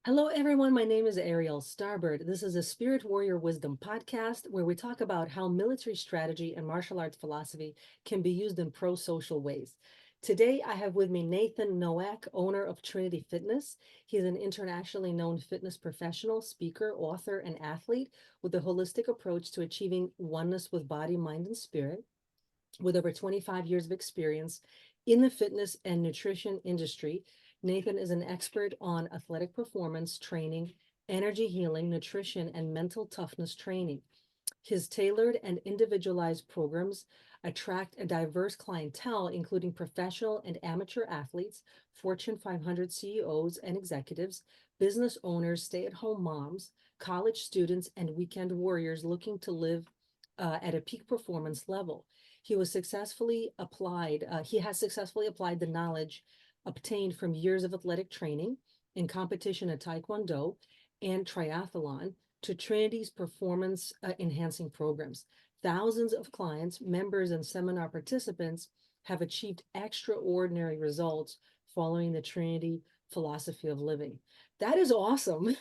Hello, everyone. My name is Arriale Starbird. This is a Spirit Warrior Wisdom podcast where we talk about how military strategy and martial arts philosophy can be used in pro social ways. Today, I have with me Nathan Nowak, owner of Trinity Fitness. He's an internationally known fitness professional, speaker, author, and athlete with a holistic approach to achieving oneness with body, mind, and spirit. With over 25 years of experience in the fitness and nutrition industry, Nathan is an expert on athletic performance training, energy healing, nutrition, and mental toughness training. His tailored and individualized programs attract a diverse clientele, including professional and amateur athletes, Fortune 500 CEOs and executives, business owners, stay at home moms, college students, and weekend warriors looking to live at a peak performance level. He has successfully applied the knowledge obtained from years of athletic training in competition at Tae Kwon Do and triathlon to Trinity's performance enhancing programs. Thousands of clients, members, and seminar participants have achieved extraordinary results following the Trinity philosophy of living. That is awesome.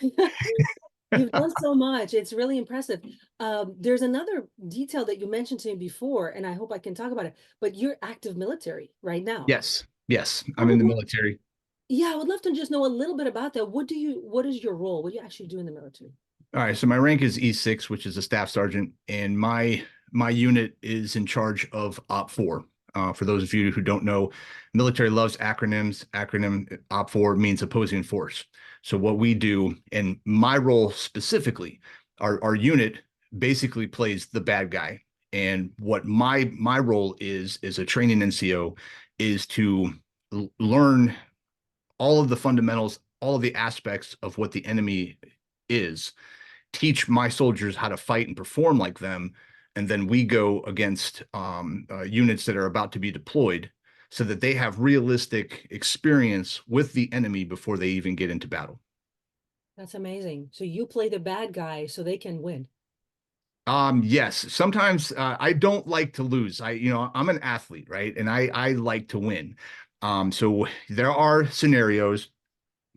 You've done so much. It's really impressive. There's another detail that you mentioned to me before, and I hope I can talk about it, but you're active military right now. Yes, yes, I I'm in would the love, military. yeah, I would love to just know a little bit about that. What is your role? What do you actually do in the military? All right, so my rank is E6, which is a staff sergeant, and my unit is in charge of OPFOR. For those of you who don't know, military loves acronyms. Acronym OPFOR means opposing force. So what we do, and my role specifically, our unit basically plays the bad guy. And what my role is a training NCO, is to learn all of the fundamentals, all of the aspects of what the enemy is, teach my soldiers how to fight and perform like them, and then we go against units that are about to be deployed so that they have realistic experience with the enemy before they even get into battle. That's amazing. So you play the bad guy so they can win. Yes, sometimes I don't like to lose. I'm an athlete, right? And I like to win. So there are scenarios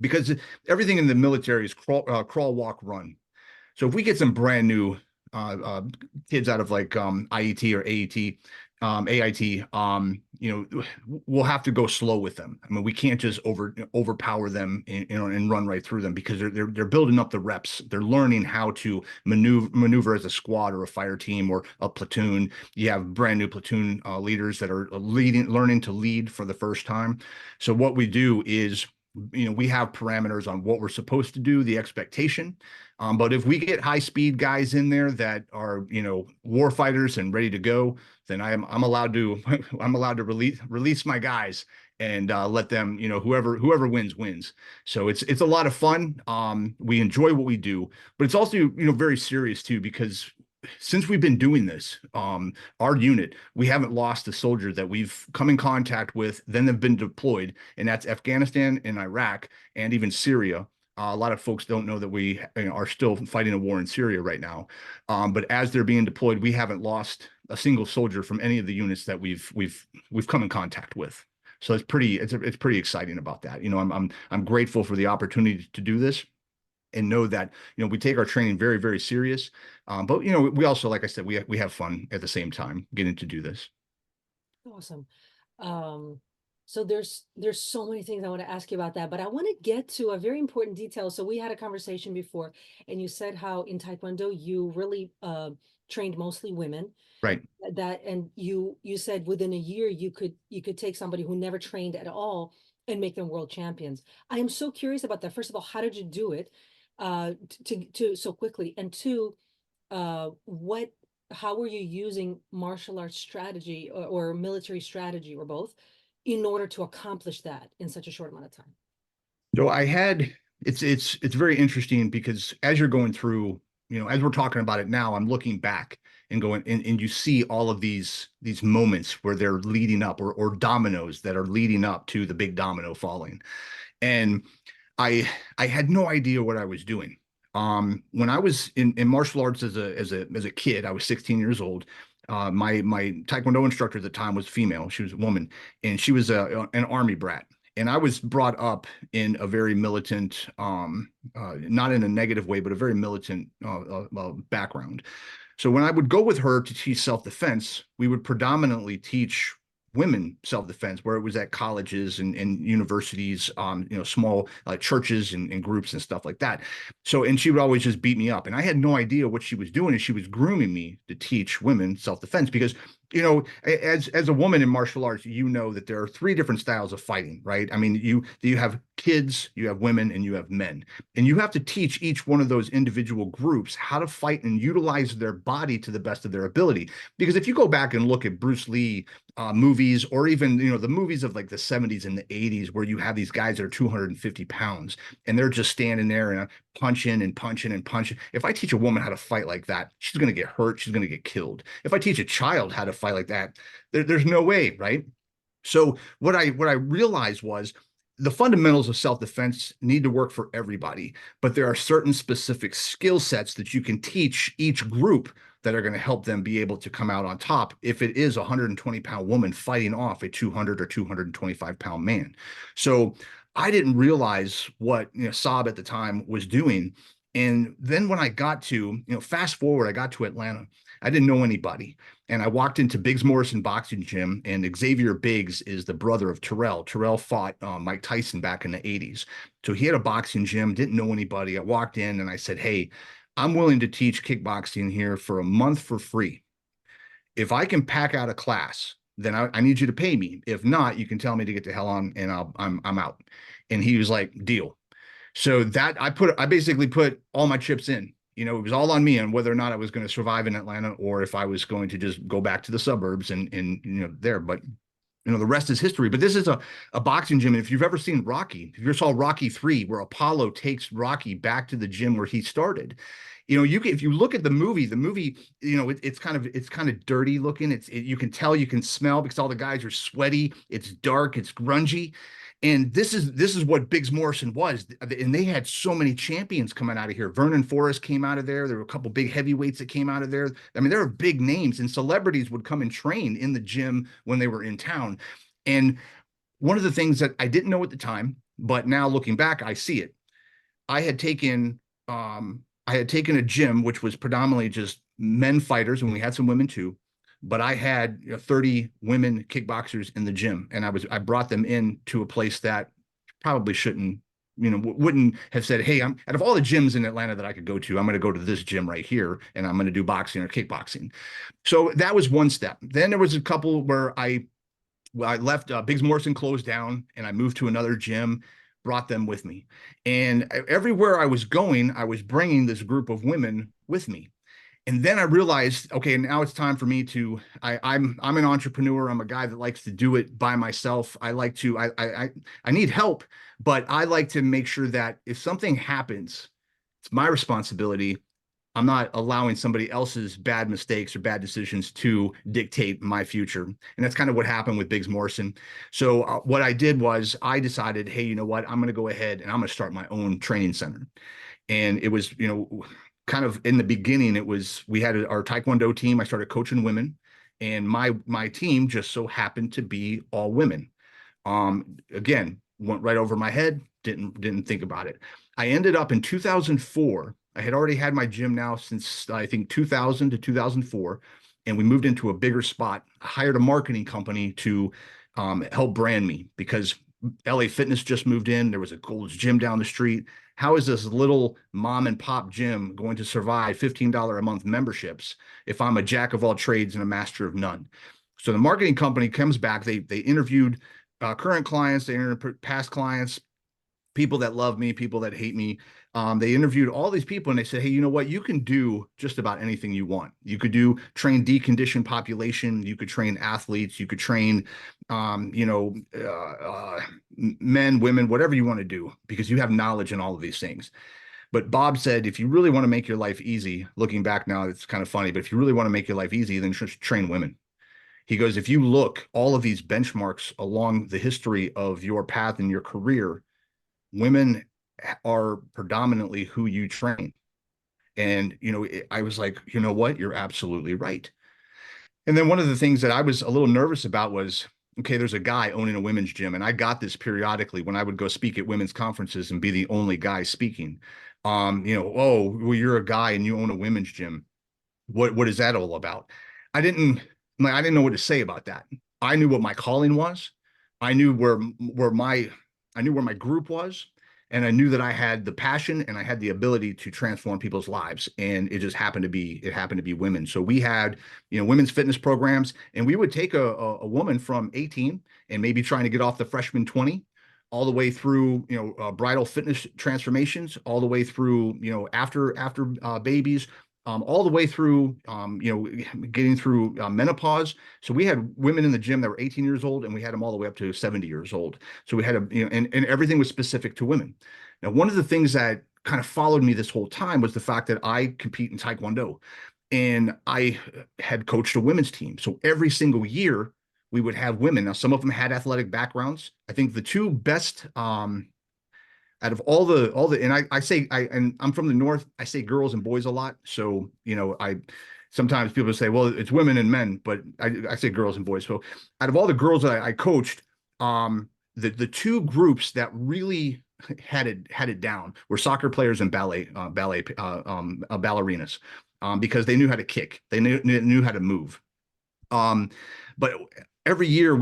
because everything in the military is crawl, walk, run. So if we get some brand new uh, uh, kids out of like IET or AET, AIT, we'll have to go slow with them. I mean, we can't just overpower them and run right through them because they're building up the reps. They're learning how to maneuver as a squad or a fire team or a platoon. You have brand new platoon leaders that are learning to lead for the first time. So what we do is, we have parameters on what we're supposed to do, the expectation. But if we get high speed guys in there that are, war fighters and ready to go, then I'm allowed to I'm allowed to release my guys and let them, whoever wins wins. So it's a lot of fun. We enjoy what we do, but it's also, very serious too, because since we've been doing this, our unit, we haven't lost a soldier that we've come in contact with, then have been deployed, and that's Afghanistan and Iraq and even Syria. A lot of folks don't know that we are still fighting a war in Syria right now. But as they're being deployed, we haven't lost a single soldier from any of the units that we've come in contact with. So it's pretty exciting about that. I'm grateful for the opportunity to do this and know that we take our training very, very serious. But we also, like I said, we have fun at the same time getting to do this. Awesome. Um, so there's so many things I want to ask you about that, but I want to get to a very important detail. So we had a conversation before, and you said how in Taekwondo you really trained mostly women. Right. That and you said within a year you could take somebody who never trained at all and make them world champions. I am so curious about that. First of all, how did you do it to so quickly? And two, what how were you using martial arts strategy or military strategy or both in order to accomplish that in such a short amount of time? So it's very interesting because as you're going through, as we're talking about it now, I'm looking back and going and you see all of these moments where they're leading up, or dominoes that are leading up to the big domino falling. And I had no idea what I was doing. When I was in martial arts as a kid, I was 16 years old. My Taekwondo instructor at the time was female. She was a woman, and she was an army brat. And I was brought up in a very militant, not in a negative way, but a very militant background. So when I would go with her to teach self-defense, we would predominantly teach women self-defense, where it was at colleges and universities, small churches and groups and stuff like that. So, and she would always just beat me up. And I had no idea what she was doing. And she was grooming me to teach women self-defense because, as a woman in martial arts, you know that there are three different styles of fighting, right? I mean, you have kids, you have women, and you have men. And you have to teach each one of those individual groups how to fight and utilize their body to the best of their ability. Because if you go back and look at Bruce Lee movies, or even the movies of like the 70s and the 80s, where you have these guys that are 250 pounds and they're just standing there and punching and punching and punching. If I teach a woman how to fight like that, she's going to get hurt. She's going to get killed. If I teach a child how to fight like that, there's no way, right? So what I realized was the fundamentals of self-defense need to work for everybody, but there are certain specific skill sets that you can teach each group that are going to help them be able to come out on top if it is a 120-pound woman fighting off a 200 or 225-pound man. So I didn't realize what Saab at the time was doing. And then when I got to, fast forward, I got to Atlanta. I didn't know anybody. And I walked into Biggs Morrison Boxing Gym, and Xavier Biggs is the brother of Terrell. Terrell fought Mike Tyson back in the 80s. So he had a boxing gym, didn't know anybody. I walked in and I said, hey, I'm willing to teach kickboxing here for a month for free. If I can pack out a class, then I need you to pay me. If not, you can tell me to get the hell on, and I'm out. And he was like, deal. So that I basically put all my chips in. It was all on me on whether or not I was going to survive in Atlanta, or if I was going to just go back to the suburbs and there. But the rest is history. But this is a boxing gym. And if you've ever seen Rocky, if you ever saw Rocky 3, where Apollo takes Rocky back to the gym where he started, if you look at the movie, it's kind of dirty looking. You can tell, you can smell, because all the guys are sweaty. It's dark, it's grungy. And this is what Biggs Morrison was. And they had so many champions coming out of here. Vernon Forrest came out of there. There were a couple big heavyweights that came out of there. I mean, there were big names, and celebrities would come and train in the gym when they were in town. And one of the things that I didn't know at the time, but now looking back, I see it. I had taken a gym which was predominantly just men fighters, and we had some women too. But I had 30 women kickboxers in the gym, and I brought them in to a place that probably shouldn't, wouldn't have said, hey, out of all the gyms in Atlanta that I could go to, I'm going to go to this gym right here, and I'm going to do boxing or kickboxing. So that was one step. Then there was a couple where I left, Biggs Morrison closed down, and I moved to another gym, brought them with me. And everywhere I was going, I was bringing this group of women with me. And then I realized, okay, now it's time for me to, I'm an entrepreneur. I'm a guy that likes to do it by myself. I need help, but I like to make sure that if something happens, it's my responsibility. I'm not allowing somebody else's bad mistakes or bad decisions to dictate my future. And that's kind of what happened with Biggs Morrison. So what I did was I decided, hey, you know what? I'm going to go ahead and I'm going to start my own training center. And it was, kind of in the beginning, we had our Tae Kwon Do team. I started coaching women, and my team just so happened to be all women. Again, went right over my head, didn't think about it. I ended up in 2004. I had already had my gym now since I think 2000 to 2004, and we moved into a bigger spot. I hired a marketing company to help brand me, because LA Fitness just moved in. There was a Gold's Gym down the street. How is this little mom and pop gym going to survive $15 a month memberships if I'm a jack of all trades and a master of none? So the marketing company comes back. They interviewed current clients, they interviewed past clients, people that love me, people that hate me. They interviewed all these people, and they said, hey, you know what? You can do just about anything you want. You could train deconditioned population. You could train athletes. You could train, men, women, whatever you want to do, because you have knowledge in all of these things. But Bob said, if you really want to make your life easy, looking back now, it's kind of funny, but if you really want to make your life easy, then just train women. He goes, if you look all of these benchmarks along the history of your path and your career, women are predominantly who you train. And, I was like, you know what? You're absolutely right. And then one of the things that I was a little nervous about was, okay, there's a guy owning a women's gym, and I got this periodically when I would go speak at women's conferences and be the only guy speaking. Oh, well, you're a guy and you own a women's gym. What is that all about? I didn't I didn't know what to say about that. I knew what my calling was. I knew where my I knew where my group was, and I knew that I had the passion and I had the ability to transform people's lives. And it happened to be women. So we had, women's fitness programs, and we would take a woman from 18 and maybe trying to get off the freshman 20 all the way through, bridal fitness transformations, all the way through, after babies, all the way through, getting through menopause. So we had women in the gym that were 18 years old, and we had them all the way up to 70 years old. So we had and everything was specific to women. Now, one of the things that kind of followed me this whole time was the fact that I compete in Tae Kwon Do, and I had coached a women's team. So every single year we would have women. Now, some of them had athletic backgrounds. I think the two best, out of and and I'm from the north, I say girls and boys a lot. So, I sometimes people say, well, it's women and men, but I say girls and boys. So out of all the girls that I coached, the two groups that really had it down were soccer players and ballerinas, because they knew how to kick, they knew how to move. But every year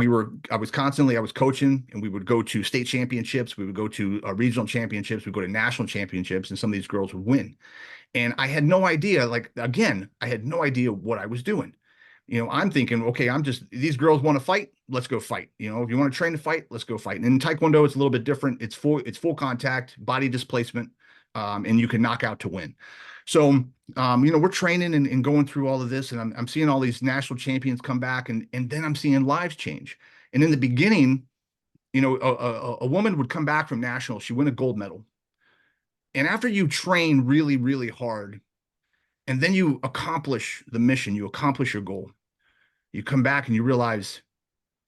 I was coaching, and we would go to state championships. We would go to regional championships. We would go to national championships, and some of these girls would win. And I had no idea, like, again, I had no idea what I was doing. I'm thinking, okay, these girls want to fight. Let's go fight. If you want to train to fight, let's go fight. And in Tae Kwon Do, it's a little bit different. It's full contact, body displacement, and you can knock out to win. So, we're training and going through all of this, and I'm seeing all these national champions come back, and then I'm seeing lives change. And in the beginning, a woman would come back from national, she win a gold medal. And after you train really, really hard, and then you accomplish the mission, you accomplish your goal, you come back and you realize,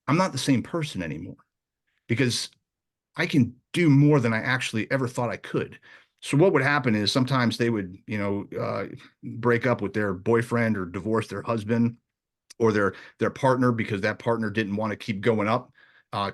I'm not the same person anymore, because I can do more than I actually ever thought I could. So what would happen is sometimes they would, break up with their boyfriend or divorce their husband or their partner, because that partner didn't want to keep going up,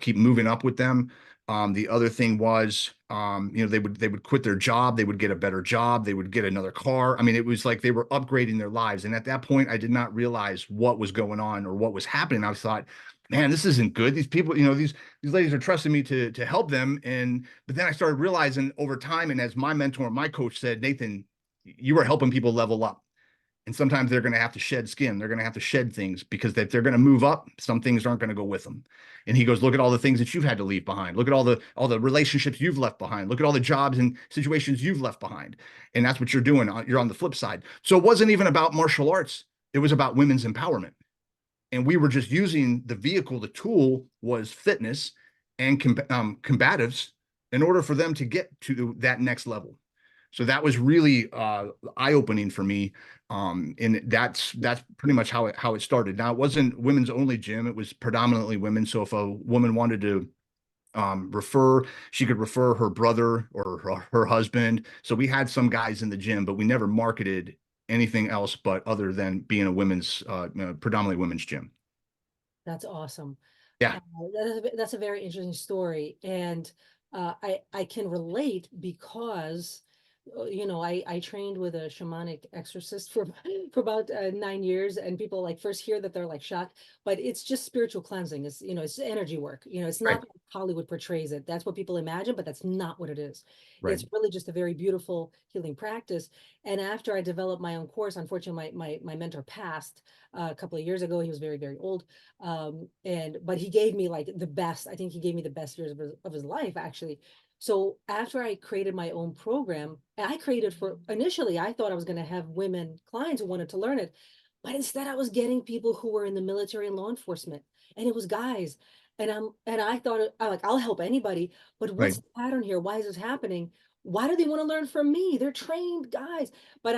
keep moving up with them. The other thing was, they would quit their job, they would get a better job, they would get another car. I mean, it was like they were upgrading their lives. And at that point, I did not realize what was going on or what was happening. I thought, man, this isn't good. These people, these ladies are trusting me to help them. But then I started realizing over time, and as my mentor, my coach said, Nathan, you are helping people level up. And sometimes they're going to have to shed skin. They're going to have to shed things, because if they're going to move up, some things aren't going to go with them. And he goes, look at all the things that you've had to leave behind. Look at all the relationships you've left behind. Look at all the jobs and situations you've left behind. And that's what you're doing. You're on the flip side. So it wasn't even about martial arts. It was about women's empowerment. And we were just using the vehicle. The tool was fitness and combatives in order for them to get to that next level. So that was really eye-opening for me. And that's pretty much how it started. Now, it wasn't women's only gym. It was predominantly women. So if a woman wanted to she could refer her brother or her husband. So we had some guys in the gym, but we never marketed anything else but other than being a predominantly women's gym. That's awesome. Yeah. That's a very interesting story. And I can relate because, I trained with a shamanic exorcist for for about 9 years, and people like first hear that they're like shocked, but it's just spiritual cleansing. It's energy work. It's Right. not like Hollywood portrays it. That's what people imagine, but that's not what it is. Right. It's really just a very beautiful healing practice. And after I developed my own course, unfortunately, my mentor passed a couple of years ago. He was very, very old. But he gave me like the best. I think he gave me the best years of his life, actually. So after I created my own program, I created for initially, I thought I was going to have women clients who wanted to learn it, but instead I was getting people who were in the military and law enforcement, and it was guys. And I thought, I like, I'll help anybody, but Right. what's the pattern here? Why is this happening? Why do they want to learn from me? They're trained guys, but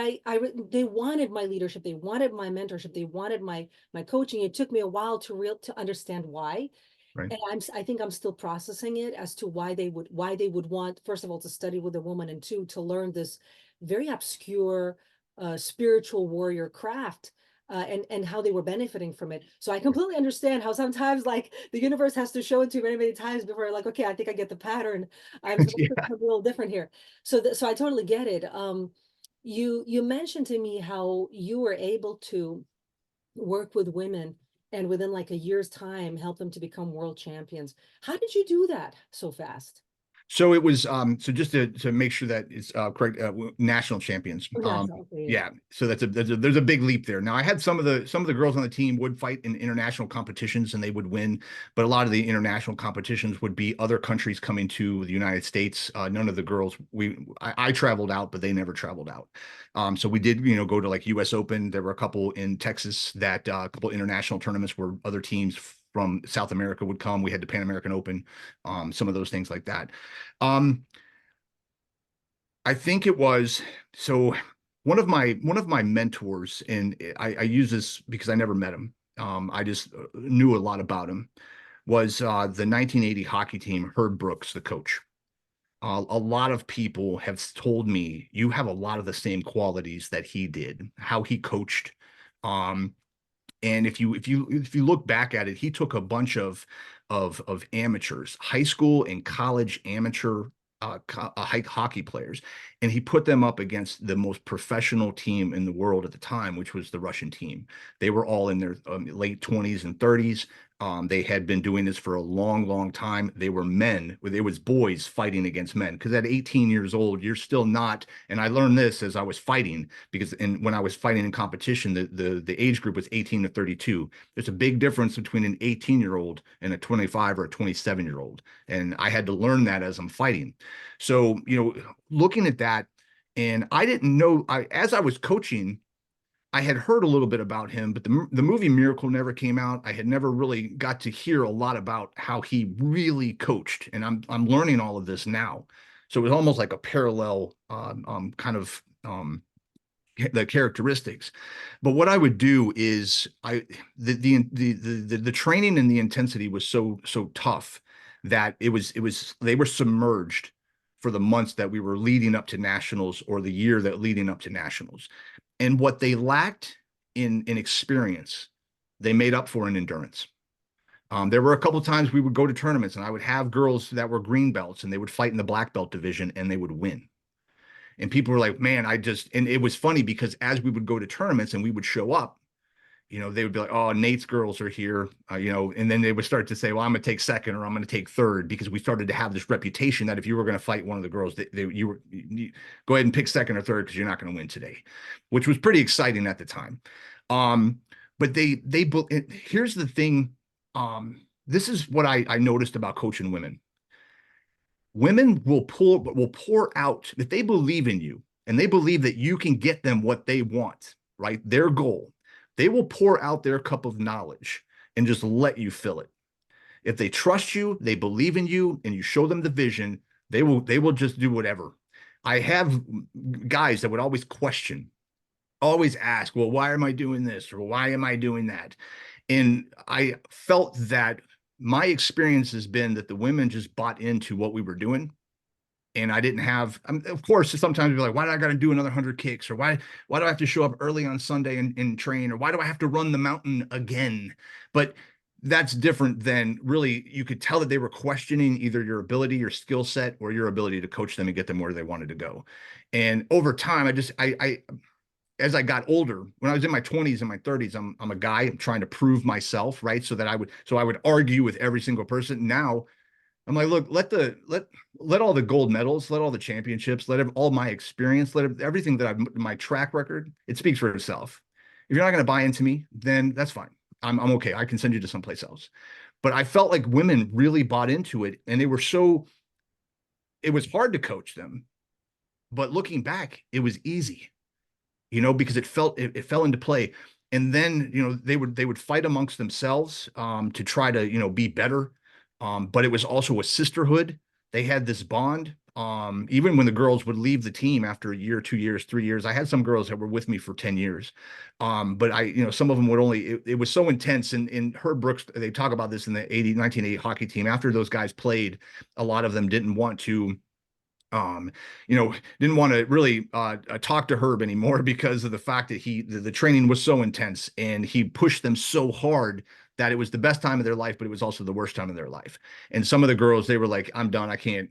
they wanted my leadership, they wanted my mentorship, they wanted my coaching. It took me a while to understand why. Right. And I think I'm still processing it as to why they would want, first of all, to study with a woman, and two, to learn this very obscure spiritual warrior craft. and how they were benefiting from it. So I completely understand how sometimes like the universe has to show it to you many, many times before you're like, okay, I think I get the pattern. I'm supposed to Yeah. be a little different here. So I totally get it. You mentioned to me how you were able to work with women and within like a year's time help them to become world champions. How did you do that so fast? So it was so just to make sure that it's correct, national champions. Oh, national, okay. Yeah, so there's a big leap there. Now I had some of the girls on the team would fight in international competitions and they would win, but a lot of the international competitions would be other countries coming to the United States. None of the girls I traveled out, but they never traveled out. So we did go to like U.S. Open. There were a couple in Texas that a couple international tournaments where other teams from South America would come. We had the Pan American Open, some of those things like that. Um, I think it was so one of my mentors, and I use this because I never met him. I just knew a lot about him. Was the 1980 hockey team, Herb Brooks, the coach. A lot of people have told me you have a lot of the same qualities that he did, how he coached. Um, and if you look back at it, he took a bunch of amateurs, high school and college amateur hockey players, and he put them up against the most professional team in the world at the time, which was the Russian team. They were all in their late 20s and 30s. They had been doing this for a long, long time. They were men. It was boys fighting against men because at 18 years old, you're still not. And I learned this as I was fighting because when I was fighting in competition, the age group was 18 to 32. There's a big difference between an 18-year-old and a 25 or a 27-year-old. And I had to learn that as I'm fighting. So, looking at that, and I didn't know, as I was coaching, I had heard a little bit about him, but the movie Miracle never came out. I had never really got to hear a lot about how he really coached, and I'm learning all of this now. So it was almost like a parallel kind of the characteristics. But what I would do is the training and the intensity was so tough that it was they were submerged for the months that we were leading up to nationals or the year that leading up to nationals. And what they lacked in experience, they made up for in endurance. There were a couple of times we would go to tournaments and I would have girls that were green belts and they would fight in the black belt division and they would win. And people were like, man, and it was funny because as we would go to tournaments and we would show up, they would be like, oh, Nate's girls are here, and then they would start to say, well, I'm going to take second or I'm going to take third because we started to have this reputation that if you were going to fight one of the girls, you go ahead and pick second or third because you're not going to win today, which was pretty exciting at the time. But here's the thing. This is what I noticed about coaching women. Women will pour out if they believe in you and they believe that you can get them what they want, right? Their goal. They will pour out their cup of knowledge and just let you fill it. If they trust you, they believe in you, and you show them the vision, they will just do whatever. I have guys that would always question, always ask, well, why am I doing this? Or why am I doing that? And I felt that my experience has been that the women just bought into what we were doing. And I didn't have, of course, sometimes you're like, why do I got to do another 100 kicks? Or why do I have to show up early on Sunday and train? Or why do I have to run the mountain again? But that's different than really, you could tell that they were questioning either your ability, your skill set, or your ability to coach them and get them where they wanted to go. And over time, as I got older, when I was in my 20s and my 30s, I'm a guy. I'm trying to prove myself, right? So I would argue with every single person. Now I'm like, look, let all the gold medals, let all the championships, all my experience, everything that my track record, it speaks for itself. If you're not going to buy into me, then that's fine. I'm okay. I can send you to someplace else. But I felt like women really bought into it, and it was hard to coach them. But looking back, it was easy, because it fell into play. And then, they would fight amongst themselves to try to, be better. But it was also a sisterhood. They had this bond. Even when the girls would leave the team after a year, 2 years, 3 years, I had some girls that were with me for 10 years. But some of them it was so intense. And in Herb Brooks, they talk about this in the 1980 hockey team. After those guys played, a lot of them didn't want to um didn't want to really talk to Herb anymore because of the fact that the training was so intense, and he pushed them so hard that it was the best time of their life, but it was also the worst time of their life. And some of the girls, they were like, I'm done. I can't,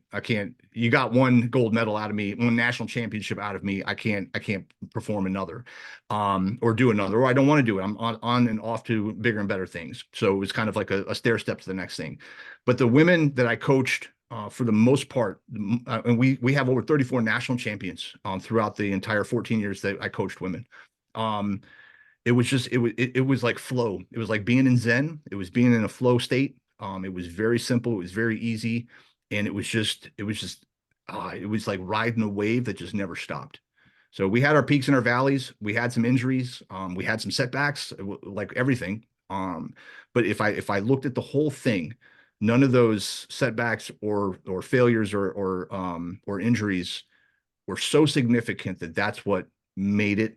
you got one gold medal out of me, one national championship out of me. I can't perform another, or do another, or I don't want to do it. I'm on and off to bigger and better things. So it was kind of like a stair step to the next thing. But the women that I coached, for the most part, and we have over 34 national champions throughout the entire 14 years that I coached women. Um, it was just it was like flow. It was like being in Zen. It was being in a flow state. It was very simple. It was very easy, and it was like riding a wave that just never stopped. So we had our peaks and our valleys. We had some injuries. We had some setbacks, like everything. But if I looked at the whole thing, none of those setbacks or failures or injuries were so significant that that's what made it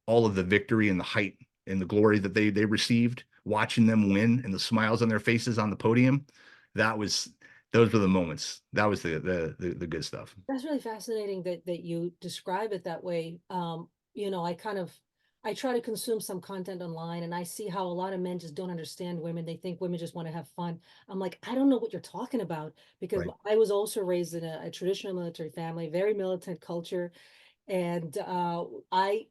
all of the victory and the height and the glory that they received watching them win and the smiles on their faces on the podium. That was those were the moments. That was the good stuff. That's really fascinating that you describe it that way. I try to consume some content online, and I see how a lot of men just don't understand women. They think women just want to have fun. I'm like, I don't know what you're talking about, because Right. I was also raised in a traditional military family, very militant culture. And I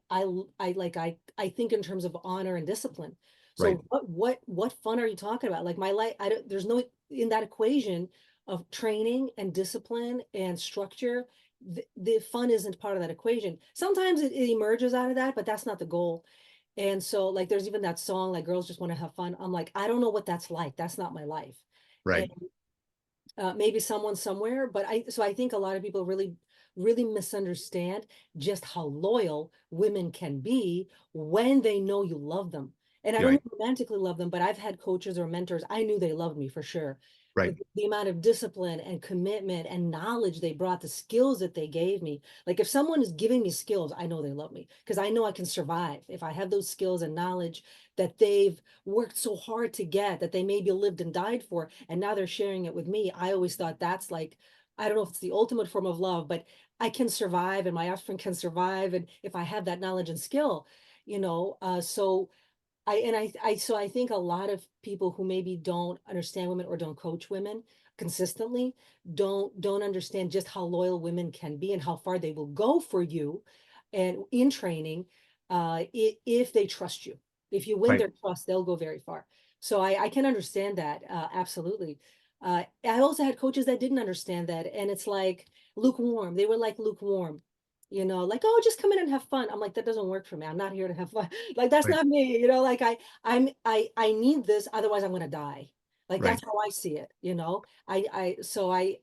think in terms of honor and discipline. Right. So what fun are you talking about? Like my life, I don't, there's no, in that equation of training and discipline and structure, the fun isn't part of that equation. Sometimes it emerges out of that, but that's not the goal. And so, like, there's even that song, like, girls just want to have fun. I'm like, I don't know what that's like. That's not my life. And Right. maybe someone somewhere, but I think a lot of people really misunderstand just how loyal women can be when they know you love them. And I don't Right. mean romantically love them, but I've had coaches or mentors, I knew they loved me for sure. Right. The amount of discipline and commitment and knowledge they brought, the skills that they gave me. Like, if someone is giving me skills, I know they love me, because I know I can survive if I have those skills and knowledge that they've worked so hard to get, that they maybe lived and died for, and now they're sharing it with me. I always thought that's like, I don't know if it's the ultimate form of love, but I can survive and my offspring can survive. And if I have that knowledge and skill, so I think a lot of people who maybe don't understand women or don't coach women consistently don't understand just how loyal women can be and how far they will go for you and in training, if they trust you. If you win Right. their trust, they'll go very far. So I can understand that, absolutely. I also had coaches that didn't understand that, and it's like lukewarm. They were like lukewarm, like, oh, just come in and have fun. I'm like, that doesn't work for me. I'm not here to have fun. Like, that's Right. not me, like I need this, otherwise I'm gonna die. Like, Right. that's how I see it,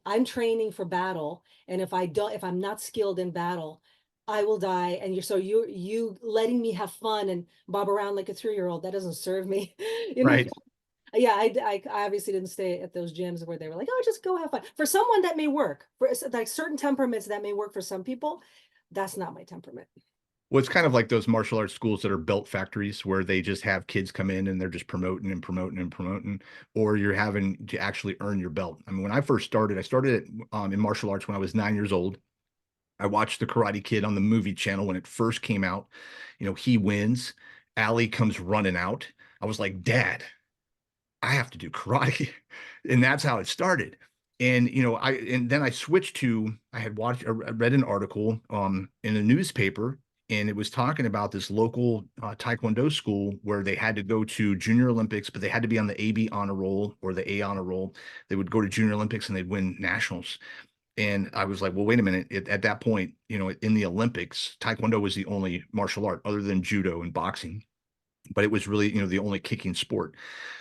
I'm training for battle, and if I'm not skilled in battle, I will die. And you letting me have fun and bob around like a 3-year-old, that doesn't serve me. you know Right. yeah, I obviously didn't stay at those gyms where they were like, oh, just go have fun. For someone that may work, for like certain temperaments that may work for some people, that's not my temperament. Well, it's kind of like those martial arts schools that are belt factories where they just have kids come in and they're just promoting and promoting and promoting, or you're having to actually earn your belt. I mean, when I first started, I started in martial arts when I was 9 years old. I watched The Karate Kid on the movie channel when it first came out. He wins. Ali comes running out. I was like, Dad, I have to do karate. And that's how it started. And then I switched to I had I read an article in a newspaper, and it was talking about this local Tae Kwon Do school where they had to go to Junior Olympics, but they had to be on the AB honor roll or the A honor roll. They would go to Junior Olympics and they'd win nationals. And I was like, well, wait a minute. At that point, in the Olympics, Taekwondo was the only martial art other than judo and boxing, but it was really, the only kicking sport.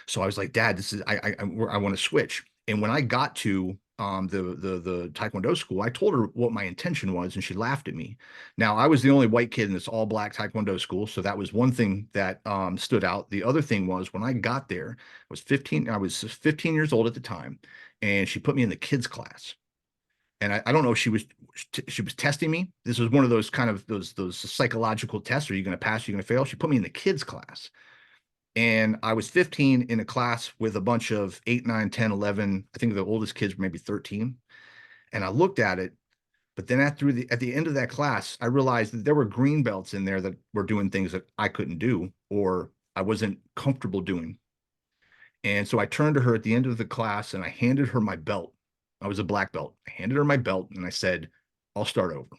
So I was like, Dad, this is I want to switch. And when I got to the Taekwondo school, I told her what my intention was, and she laughed at me. Now I was the only white kid in this all black Taekwondo school, so that was one thing that stood out. The other thing was when I got there, I was 15 years old at the time, and she put me in the kids class. And I don't know if she was testing me. This was one of those kind of those psychological tests. Are you going to pass? Are you going to fail? She put me in the kids class, and I was 15 in a class with a bunch of 8, 9, 10, 11. I think the oldest kids were maybe 13. And I looked at it, but then at the end of that class, I realized that there were green belts in there that were doing things that I couldn't do or I wasn't comfortable doing. And so I turned to her at the end of the class and I handed her my belt. I was a black belt. I handed her my belt and I said, I'll start over.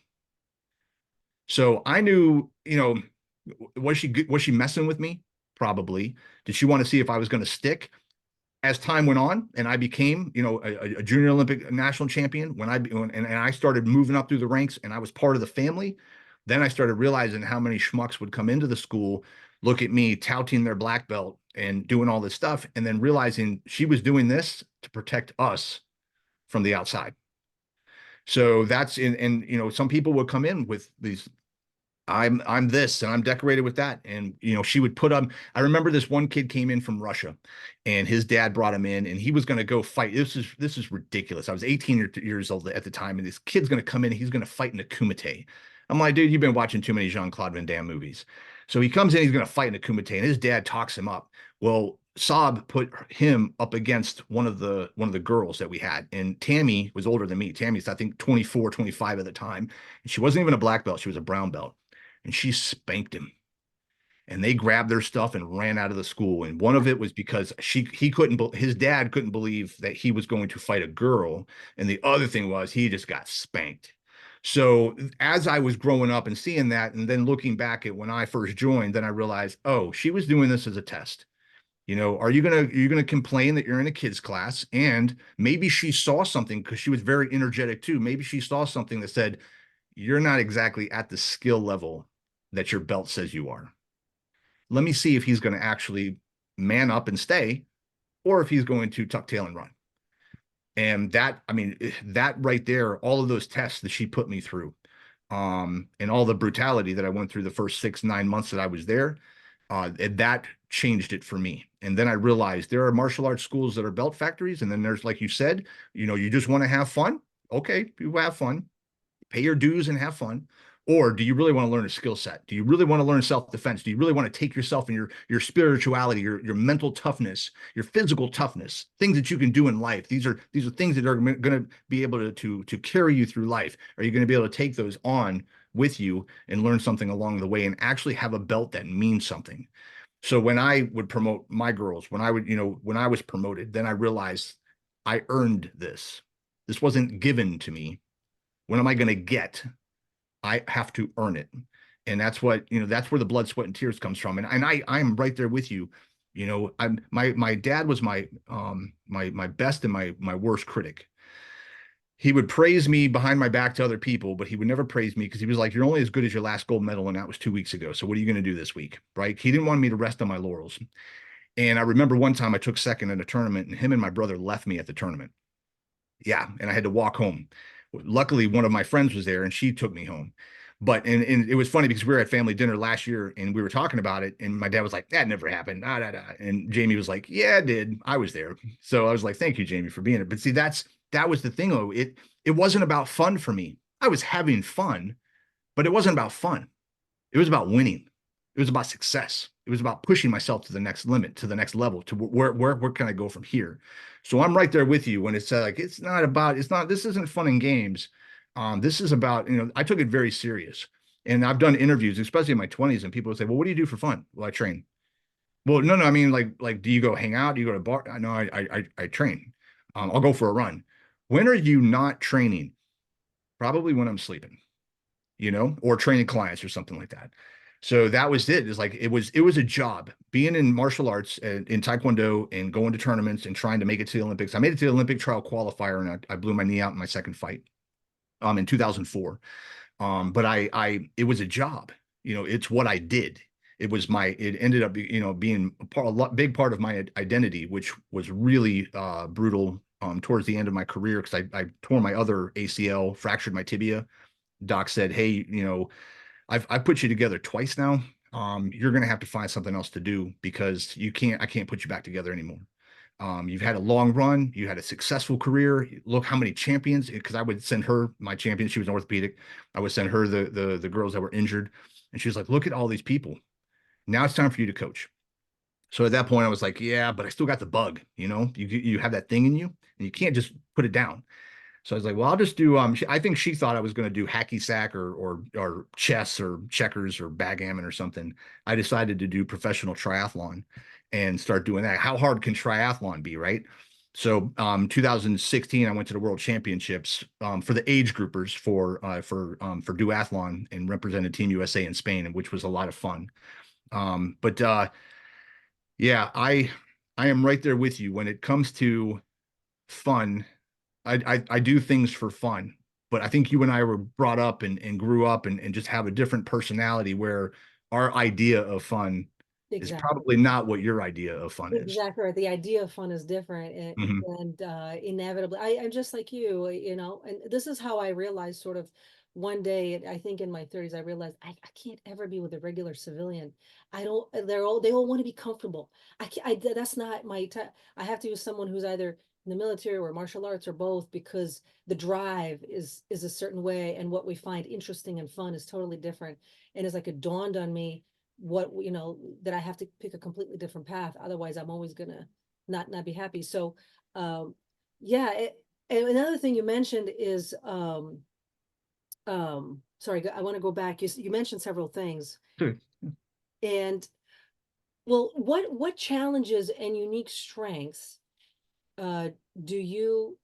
So I knew, was she messing with me? Probably. Did she want to see if I was going to stick? As time went on and I became, a junior Olympic national champion, and I started moving up through the ranks and I was part of the family, then I started realizing how many schmucks would come into the school, look at me touting their black belt and doing all this stuff, and then realizing she was doing this to protect us from the outside. So that's in, and some people would come in with these, I'm this and I'm decorated with that. And she would put up, I remember this one kid came in from Russia and his dad brought him in and he was going to go fight. This is ridiculous. I was 18 years old at the time, and this kid's going to come in, he's going to fight in a kumite. I'm like, dude, you've been watching too many Jean-Claude Van Damme movies. So he comes in, he's going to fight in a kumite, and his dad talks him up. Well, Saab put him up against one of the girls that we had. And Tammy was older than me. Tammy's, I think, 24, 25 at the time. And she wasn't even a black belt. She was a brown belt, and she spanked him. And they grabbed their stuff and ran out of the school. And one of it was because his dad couldn't believe that he was going to fight a girl. And the other thing was he just got spanked. So as I was growing up and seeing that, and then looking back at when I first joined, then I realized, oh, she was doing this as a test. Are you gonna complain that you're in a kids class? And maybe she saw something, because she was very energetic too. Maybe she saw something that said, you're not exactly at the skill level that your belt says you are. Let me see if he's going to actually man up and stay, or if he's going to tuck tail and run. And that, I mean, that right there, all of those tests that she put me through, and all the brutality that I went through the first 6, 9 months that I was there, that changed it for me. And then I realized there are martial arts schools that are belt factories. And then there's, like you said, you just want to have fun. Okay, you have fun, pay your dues and have fun. Or do you really want to learn a skill set? Do you really want to learn self-defense? Do you really want to take yourself and your spirituality, your mental toughness, your physical toughness, things that you can do in life? These are things that are going to be able to carry you through life. Are you going to be able to take those on with you and learn something along the way and actually have a belt that means something? So when I would promote my girls, when I was promoted, then I realized I earned this. This wasn't given to me. What am I going to get? I have to earn it. And that's that's where the blood, sweat, and tears comes from. And I'm right there with you. My dad was my best and my worst critic. He would praise me behind my back to other people, but he would never praise me, because he was like, you're only as good as your last gold medal, and that was 2 weeks ago. So what are you going to do this week? Right? He didn't want me to rest on my laurels. And I remember one time I took second in a tournament, and him and my brother left me at the tournament. Yeah, and I had to walk home. Luckily, one of my friends was there and she took me home. But and it was funny because we were at family dinner last year and we were talking about it, and my dad was like, that never happened. Nah, nah, nah. And Jamie was like, yeah, it did. I was there. So I was like, thank you, Jamie, for being there. But see, that was the thing, though. It wasn't about fun for me. I was having fun, but it wasn't about fun. It was about winning. It was about success. It was about pushing myself to the next limit, to the next level, to where can I go from here? So I'm right there with you when it's like, this isn't fun and games. This is about, I took it very serious. And I've done interviews, especially in my 20s, and people would say, well, what do you do for fun? Well, I train. Well, no, I mean, like, do you go hang out? Do you go to bar? No, I train. I'll go for a run. When are you not training? Probably when I'm sleeping, or training clients or something like that. So that was it. It's like, it was a job being in martial arts and in Tae Kwon Do and going to tournaments and trying to make it to the Olympics. I made it to the Olympic trial qualifier, and I blew my knee out in my second fight, in 2004. But it was a job, it's what I did. It ended up, being big part of my identity, which was really, brutal, towards the end of my career. Cause I tore my other ACL, fractured my tibia. Doc said, hey, I've put you together twice now. You're going to have to find something else to do, because I can't put you back together anymore. You've had a long run. You had a successful career. Look how many champions, because I would send her my champions. She was an orthopedic. I would send her the girls that were injured. And she was like, look at all these people. Now it's time for you to coach. So at that point I was like, yeah, but I still got the bug, you have that thing in you and you can't just put it down. So I was like, well, I'll just do I think she thought I was going to do hacky sack or chess or checkers or backgammon or something. I decided to do professional triathlon and start doing that. How hard can triathlon be, right? So 2016, I went to the World Championships for the age groupers for duathlon and represented Team USA in Spain, which was a lot of fun. But yeah, I am right there with you when it comes to fun. I do things for fun, but I think you and I were brought up and grew up and just have a different personality where our idea of fun is Exactly. probably not what your idea of fun is. Exactly right. The idea of fun is different, Mhm. and inevitably, I'm just like you know, and this is how I realized sort of one day, I think in my 30s, I realized I can't ever be with a regular civilian. I don't, they all want to be comfortable. I can't, that's not my type. I have to use someone who's either in the military or martial arts or both, because the drive is a certain way, and what we find interesting and fun is totally different. And it's like it dawned on me what that I have to pick a completely different path. Otherwise, I'm always gonna not be happy. So, um, yeah. And another thing you mentioned is, sorry, I want to go back. You mentioned several things, Sure. and well, what challenges and unique strengths uh, do you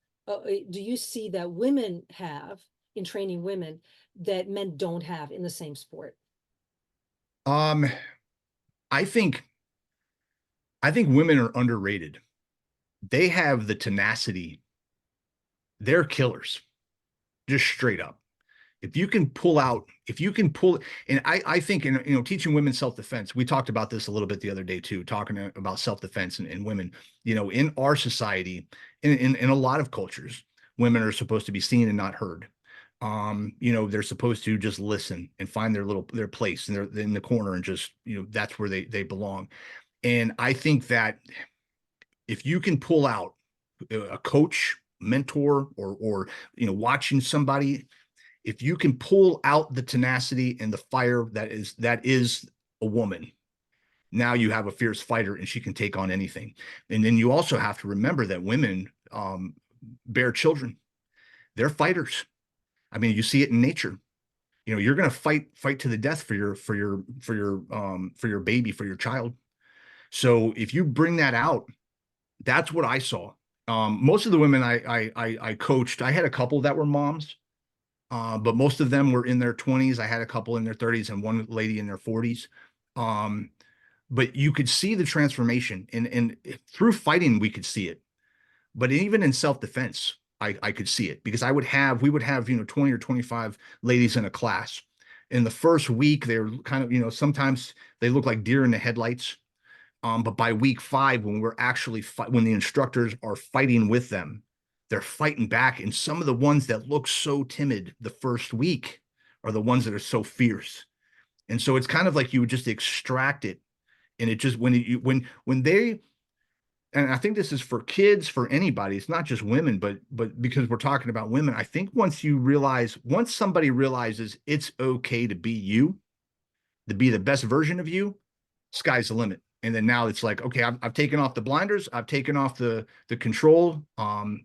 do you see that women have in training women that men don't have in the same sport? Um, I think I think women are underrated. They have the tenacity. They're killers, just straight up. If you can pull, and I think in teaching women self-defense, we talked about this a little bit the other day too, talking about self-defense and women, in our society, in a lot of cultures, women are supposed to be seen and not heard. They're supposed to just listen and find their place and they're in the corner and just, that's where they belong. And I think that if you can pull out a coach, mentor, or watching somebody, if you can pull out the tenacity and the fire that is a woman, now you have a fierce fighter and she can take on anything. And then you also have to remember that women bear children. They're fighters. I mean, you see it in nature. You're going to fight to the death for your baby, for your child. So if you bring that out, that's what I saw. Most of the women I coached, I had a couple that were moms. But most of them were in their 20s. I had a couple in their 30s and one lady in their 40s. Um, but you could see the transformation, and through fighting, we could see it. But even in self-defense, I could see it because we would have 20 or 25 ladies in a class. In the first week, they're kind of sometimes they look like deer in the headlights. But by week 5, when we're actually when the instructors are fighting with them, they're fighting back. And some of the ones that look so timid the first week are the ones that are so fierce. And so it's kind of like you would just extract it. And it just when they and I think this is for kids, for anybody, it's not just women, but because we're talking about women, I think once somebody realizes it's okay to be you, to be the best version of you, sky's the limit. And then now it's like, okay, I've taken off the blinders, I've taken off the control um,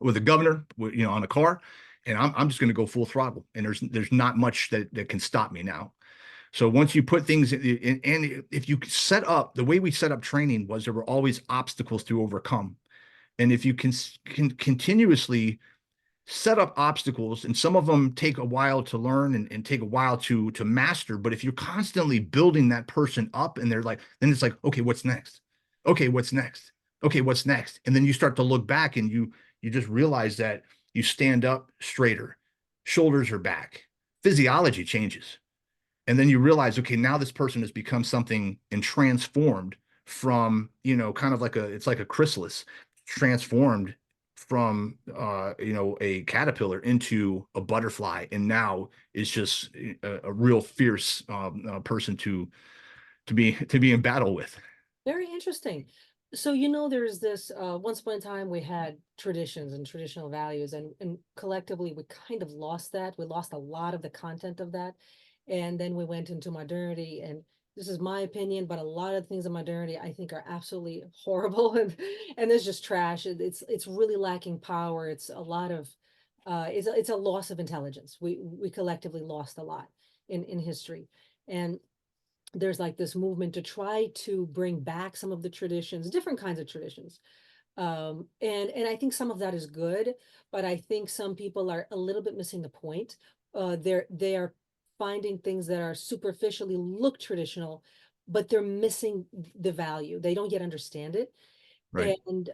with the governor, on a car, and I'm just going to go full throttle. And there's not much that can stop me now. So once you put things in, and if you set up the way we set up training was there were always obstacles to overcome, and if you can continuously set up obstacles, and some of them take a while to learn and take a while to master, but if you're constantly building that person up and they're like, then it's like, okay, what's next? Okay, what's next? Okay, what's next? And then you start to look back and you just realize that you stand up straighter, shoulders are back, physiology changes, and then you realize, okay, now this person has become something and transformed from, kind of like it's like a chrysalis, transformed from, a caterpillar into a butterfly, and now is just a real fierce person to be in battle with. Very interesting. So, there's this, once upon a time we had traditions and traditional values, and collectively we kind of lost that. We lost a lot of the content of that. And then we went into modernity, and this is my opinion, but a lot of things in modernity I think are absolutely horrible, and there's just trash. It's really lacking power. It's a lot of it's a loss of intelligence. We collectively lost a lot in history. And there's like this movement to try to bring back some of the traditions, different kinds of traditions. And I think some of that is good, but I think some people are a little bit missing the point. They are finding things that are superficially look traditional, but they're missing the value. They don't yet understand it. Right. And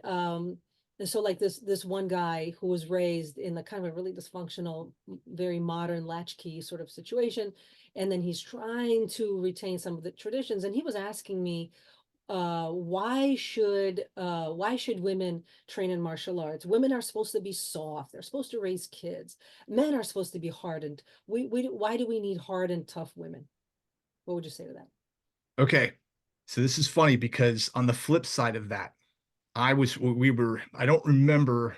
so like this one guy who was raised in the kind of a really dysfunctional, very modern latchkey sort of situation, and then he's trying to retain some of the traditions. And he was asking me, why should women train in martial arts? Women are supposed to be soft. They're supposed to raise kids. Men are supposed to be hardened. Why do we need hardened, tough women? What would you say to that? Okay. So this is funny because on the flip side of that, I don't remember.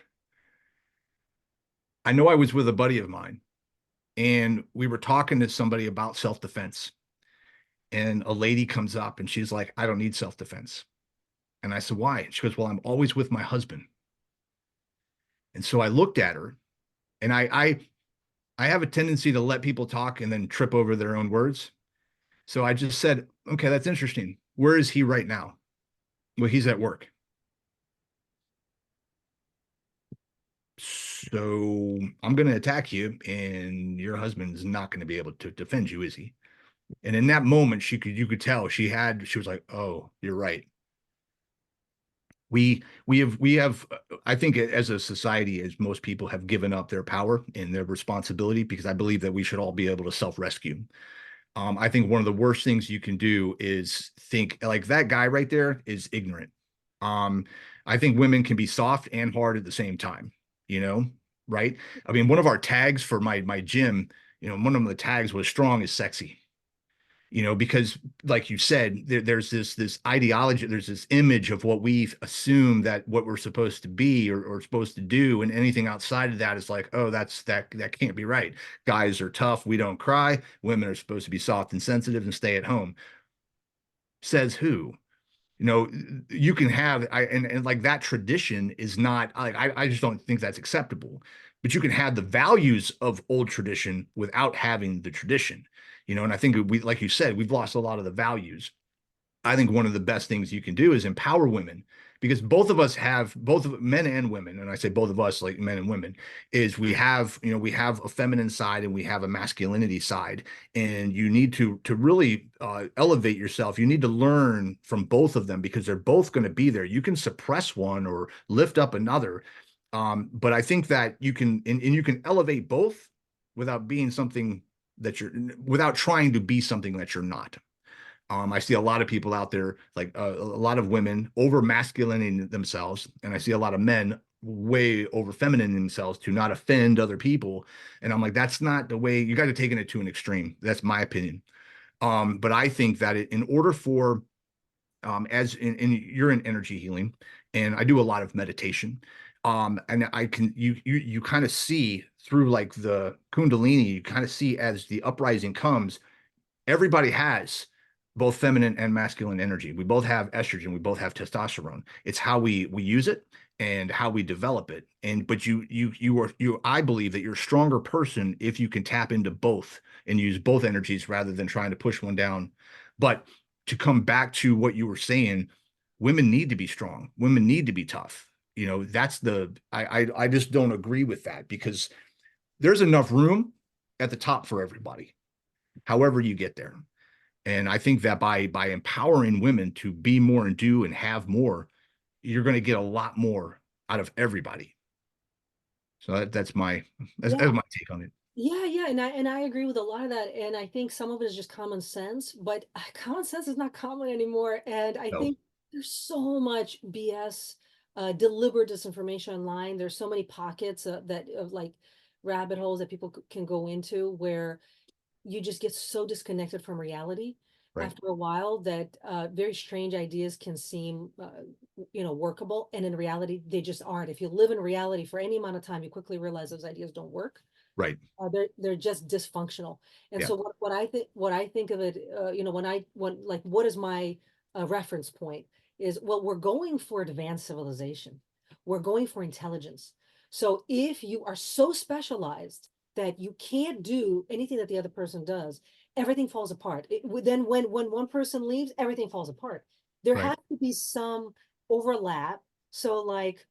I know I was with a buddy of mine and we were talking to somebody about self-defense. And a lady comes up and she's like, I don't need self-defense. And I said, why? She goes, well, I'm always with my husband. And so I looked at her and I have a tendency to let people talk and then trip over their own words. So I just said, okay, that's interesting. Where is he right now? Well, he's at work. So I'm going to attack you, and your husband's not going to be able to defend you, is he? And in that moment, you could tell she was like, oh, you're right. We have I think as a society, as most people have given up their power and their responsibility, because I believe that we should all be able to self-rescue. I think one of the worst things you can do is think like that guy right there is ignorant. Um, I think women can be soft and hard at the same time, you know, right? I mean, one of our tags for my gym, one of the tags was strong is sexy, because like you said, there's this ideology, there's this image of what we assume that what we're supposed to be or supposed to do, and anything outside of that is like, oh, that can't be right. Guys are tough, we don't cry. Women are supposed to be soft and sensitive and stay at home. Says who? you know you can have and like that tradition is not like I just don't think that's acceptable, but you can have the values of old tradition without having the tradition. And I think we, like you said, we've lost a lot of the values. I think one of the best things you can do is empower women, because both of men and women, and I say both of us, like men and women, is we have a feminine side and we have a masculinity side, and you need to really elevate yourself. You need to learn from both of them because they're both going to be there. You can suppress one or lift up another, but I think that you can and you can elevate both without being something that you're without trying to be something that you're not. I see a lot of people out there, like a lot of women over masculinating themselves, and I see a lot of men way over feminine themselves to not offend other people. And I'm like, that's not the way. You got to take it to an extreme. That's my opinion. But I think that in order for as you're in energy healing, and I do a lot of meditation. And I can you kind of see through like the Kundalini, you kind of see as the uprising comes, everybody has both feminine and masculine energy. We both have estrogen. We both have testosterone. It's how we use it and how we develop it. And but I believe that you're a stronger person if you can tap into both and use both energies rather than trying to push one down. But to come back to what you were saying, women need to be strong. Women need to be tough. That's I just don't agree with that, because there's enough room at the top for everybody, however you get there. And I think that by empowering women to be more and do and have more, you're going to get a lot more out of everybody. So that's Yeah. my take on it. Yeah, and I agree with a lot of that, and I think some of it is just common sense, but common sense is not common anymore, and I So think there's so much BS, deliberate disinformation online. There's so many pockets that of like rabbit holes that people can go into where you just get so disconnected from reality right. after a while that very strange ideas can seem workable, and in reality they just aren't. If you live in reality for any amount of time, you quickly realize those ideas don't work. Right. They're just dysfunctional. And Yeah. so what I think of it, when like what is my reference point is, well, we're going for advanced civilization. We're going for intelligence. So if you are so specialized that you can't do anything that the other person does, everything falls apart. Then when one person leaves, everything falls apart. There Right. has to be some overlap. So like,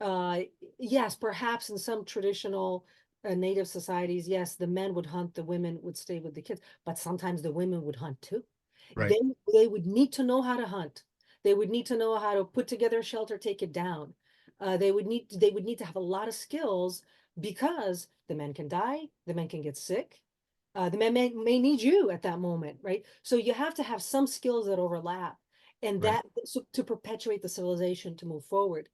uh, yes, perhaps in some traditional native societies, yes, the men would hunt, the women would stay with the kids, but sometimes the women would hunt too. Right. They would need to know how to hunt. They would need to know how to put together a shelter, take it down. They would need to have a lot of skills because the men can die, the men can get sick. The men may need you at that moment, right? So you have to have some skills that overlap, and Right. that so to perpetuate the civilization to move forward.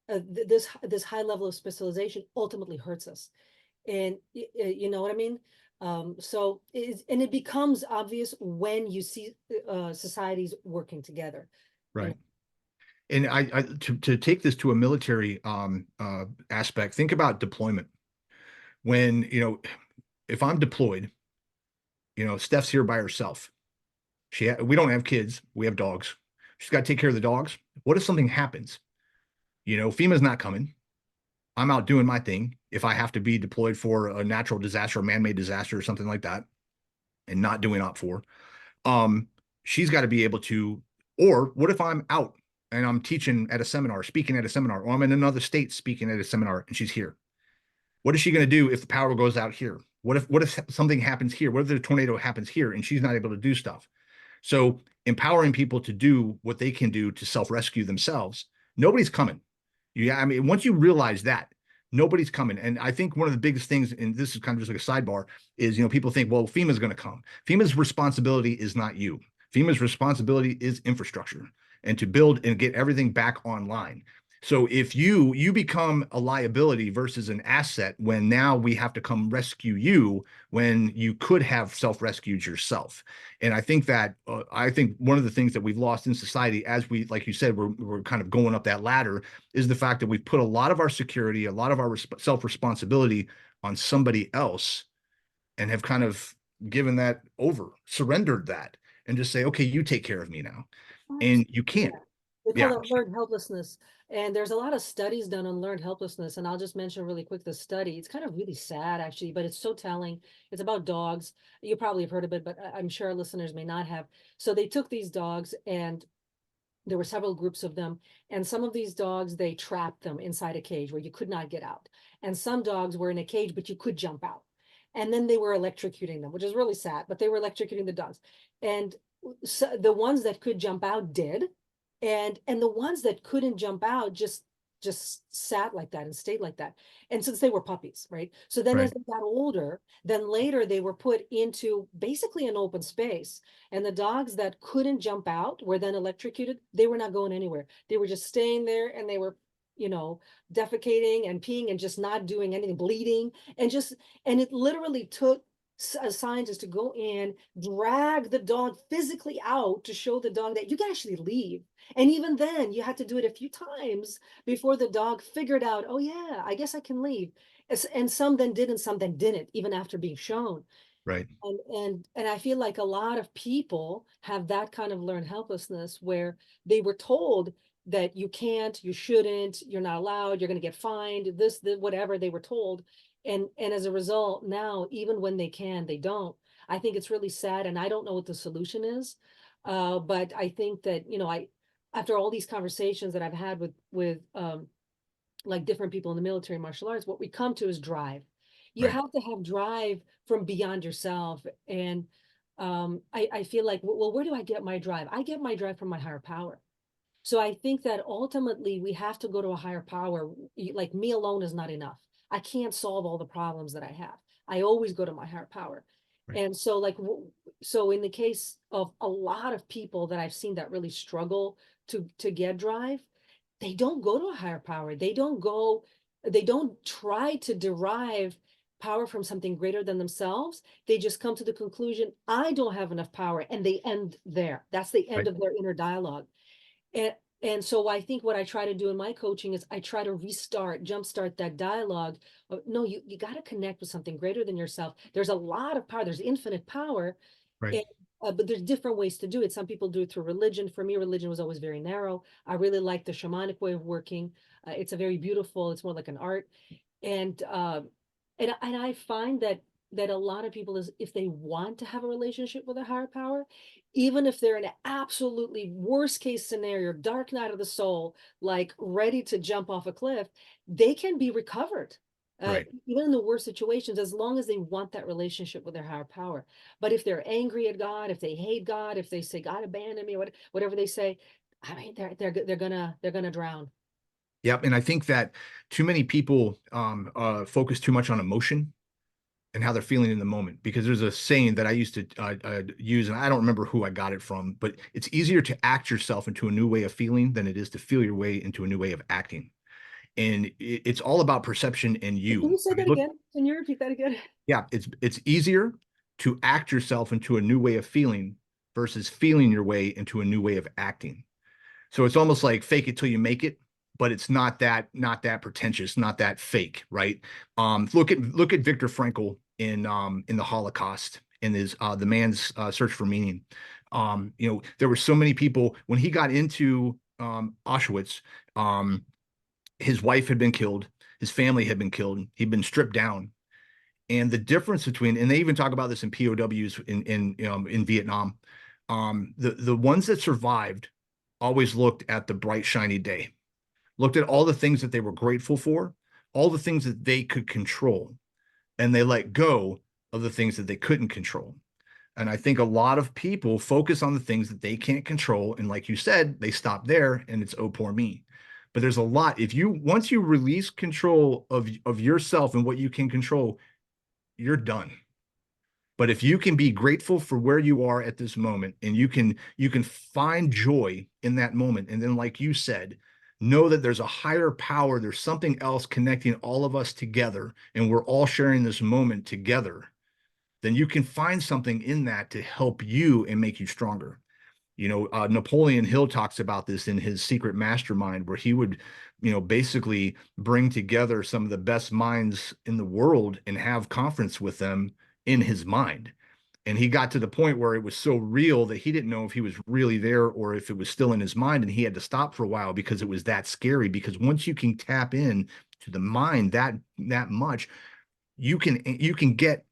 This high level of specialization ultimately hurts us, and you know what I mean. So and it becomes obvious when you see societies working together. You know, Right. And to take this to a military aspect, think about deployment. When, if I'm deployed, Steph's here by herself. We don't have kids, we have dogs. She's got to take care of the dogs. What if something happens? FEMA's not coming. I'm out doing my thing. If I have to be deployed for a natural disaster, a man-made disaster, or something like that, and not doing OPFOR, um, she's got to be able to. Or what if I'm out and I'm teaching at a seminar, speaking at a seminar, or I'm in another state speaking at a seminar, and she's here? What is she going to do if the power goes out here? What if something happens here? What if the tornado happens here and she's not able to do stuff? So empowering people to do what they can do to self-rescue themselves. Nobody's coming. Yeah, I mean, once you realize that, nobody's coming. And I think one of the biggest things, and this is kind of just like a sidebar, is people think, well, FEMA's going to come. FEMA's responsibility is not you. FEMA's responsibility is infrastructure and to build and get everything back online. So if you become a liability versus an asset when now we have to come rescue you when you could have self-rescued yourself. And I think one of the things that we've lost in society, as we, like you said, we're kind of going up that ladder, is the fact that we've put a lot of our security, a lot of our self-responsibility on somebody else, and have kind of given that over, surrendered that, and just say, okay, you take care of me now. And you yeah. can't. They call Yeah. it learned helplessness. And there's a lot of studies done on learned helplessness. And I'll just mention really quick the study. It's kind of really sad, actually, but it's so telling. It's about dogs. You probably have heard of it, but I'm sure our listeners may not have. So they took these dogs, and there were several groups of them. And some of these dogs, they trapped them inside a cage where you could not get out. And some dogs were in a cage, but you could jump out. And then they were electrocuting them, which is really sad, but they were electrocuting the dogs. And so the ones that could jump out did, and the ones that couldn't jump out just sat like that and stayed like that. And since they were puppies, right? So then as Right. they got older, then later they were put into basically an open space. And the dogs that couldn't jump out were then electrocuted. They were not going anywhere. They were just staying there, and they were, defecating and peeing and just not doing anything, bleeding, and it literally took a scientist to go in, drag the dog physically out to show the dog that you can actually leave. And even then, you had to do it a few times before the dog figured out, oh yeah, I guess I can leave. And some then did, and some then didn't, even after being shown. Right. And I feel like a lot of people have that kind of learned helplessness where they were told that you can't, you shouldn't, you're not allowed, you're going to get fined, whatever they were told. And as a result, now, even when they can, they don't. I think it's really sad, and I don't know what the solution is. But I think that, after all these conversations that I've had with like different people in the military and martial arts, what we come to is drive. You Right. have to have drive from beyond yourself. And I feel like, well, where do I get my drive? I get my drive from my higher power. So I think that ultimately we have to go to a higher power. Like, me alone is not enough. I can't solve all the problems that I have. I always go to my higher power. Right. And so so in the case of a lot of people that I've seen that really struggle to get drive, they don't go to a higher power. They don't try to derive power from something greater than themselves. They just come to the conclusion, I don't have enough power, and they end there. That's the end Right. of their inner dialogue. And And so I think what I try to do in my coaching is I try to jumpstart that dialogue. No, you got to connect with something greater than yourself. There's a lot of power. There's infinite power. Right. And, but there's different ways to do it. Some people do it through religion. For me, religion was always very narrow. I really like the shamanic way of working. It's a very beautiful, it's more like an art. And and I find that a lot of people is if they want to have a relationship with a higher power, even if they're in an absolutely worst case scenario, dark night of the soul, like ready to jump off a cliff, they can be recovered. Right. Even in the worst situations, as long as they want that relationship with their higher power. But if they're angry at God, if they hate God, if they say God abandoned me, whatever they say, I mean, they're gonna drown. Yep. And I think that too many people focus too much on emotion and how they're feeling in the moment. Because there's a saying that I used to use, and I don't remember who I got it from, but it's easier to act yourself into a new way of feeling than it is to feel your way into a new way of acting. And it's all about perception and Can you. you say I mean, that look, again? Can you repeat that again? yeah, it's easier to act yourself into a new way of feeling versus feeling your way into a new way of acting. So it's almost like fake it till you make it, but it's not that pretentious, not that fake, right? Look at Viktor Frankl in the Holocaust in his the man's search for meaning. There were so many people when he got into Auschwitz. His wife had been killed, his family had been killed, he'd been stripped down, and the difference between, and they even talk about this in POWs in Vietnam. The ones that survived always looked at the bright shiny day, looked at all the things that they were grateful for, all the things that they could control, and they let go of the things that they couldn't control. And I think a lot of people focus on the things that they can't control, and like you said, they stop there and it's oh poor me. But there's a lot. If you once you release control of yourself and what you can control, you're done. But if you can be grateful for where you are at this moment, and you can find joy in that moment, and then like you said, know that there's a higher power, there's something else connecting all of us together, and we're all sharing this moment together, then you can find something in that to help you and make you stronger. Napoleon Hill talks about this in his Secret Mastermind, where he would, basically bring together some of the best minds in the world and have conference with them in his mind. And he got to the point where it was so real that he didn't know if he was really there or if it was still in his mind. And he had to stop for a while because it was that scary. Because once you can tap in to the mind that much, you can get.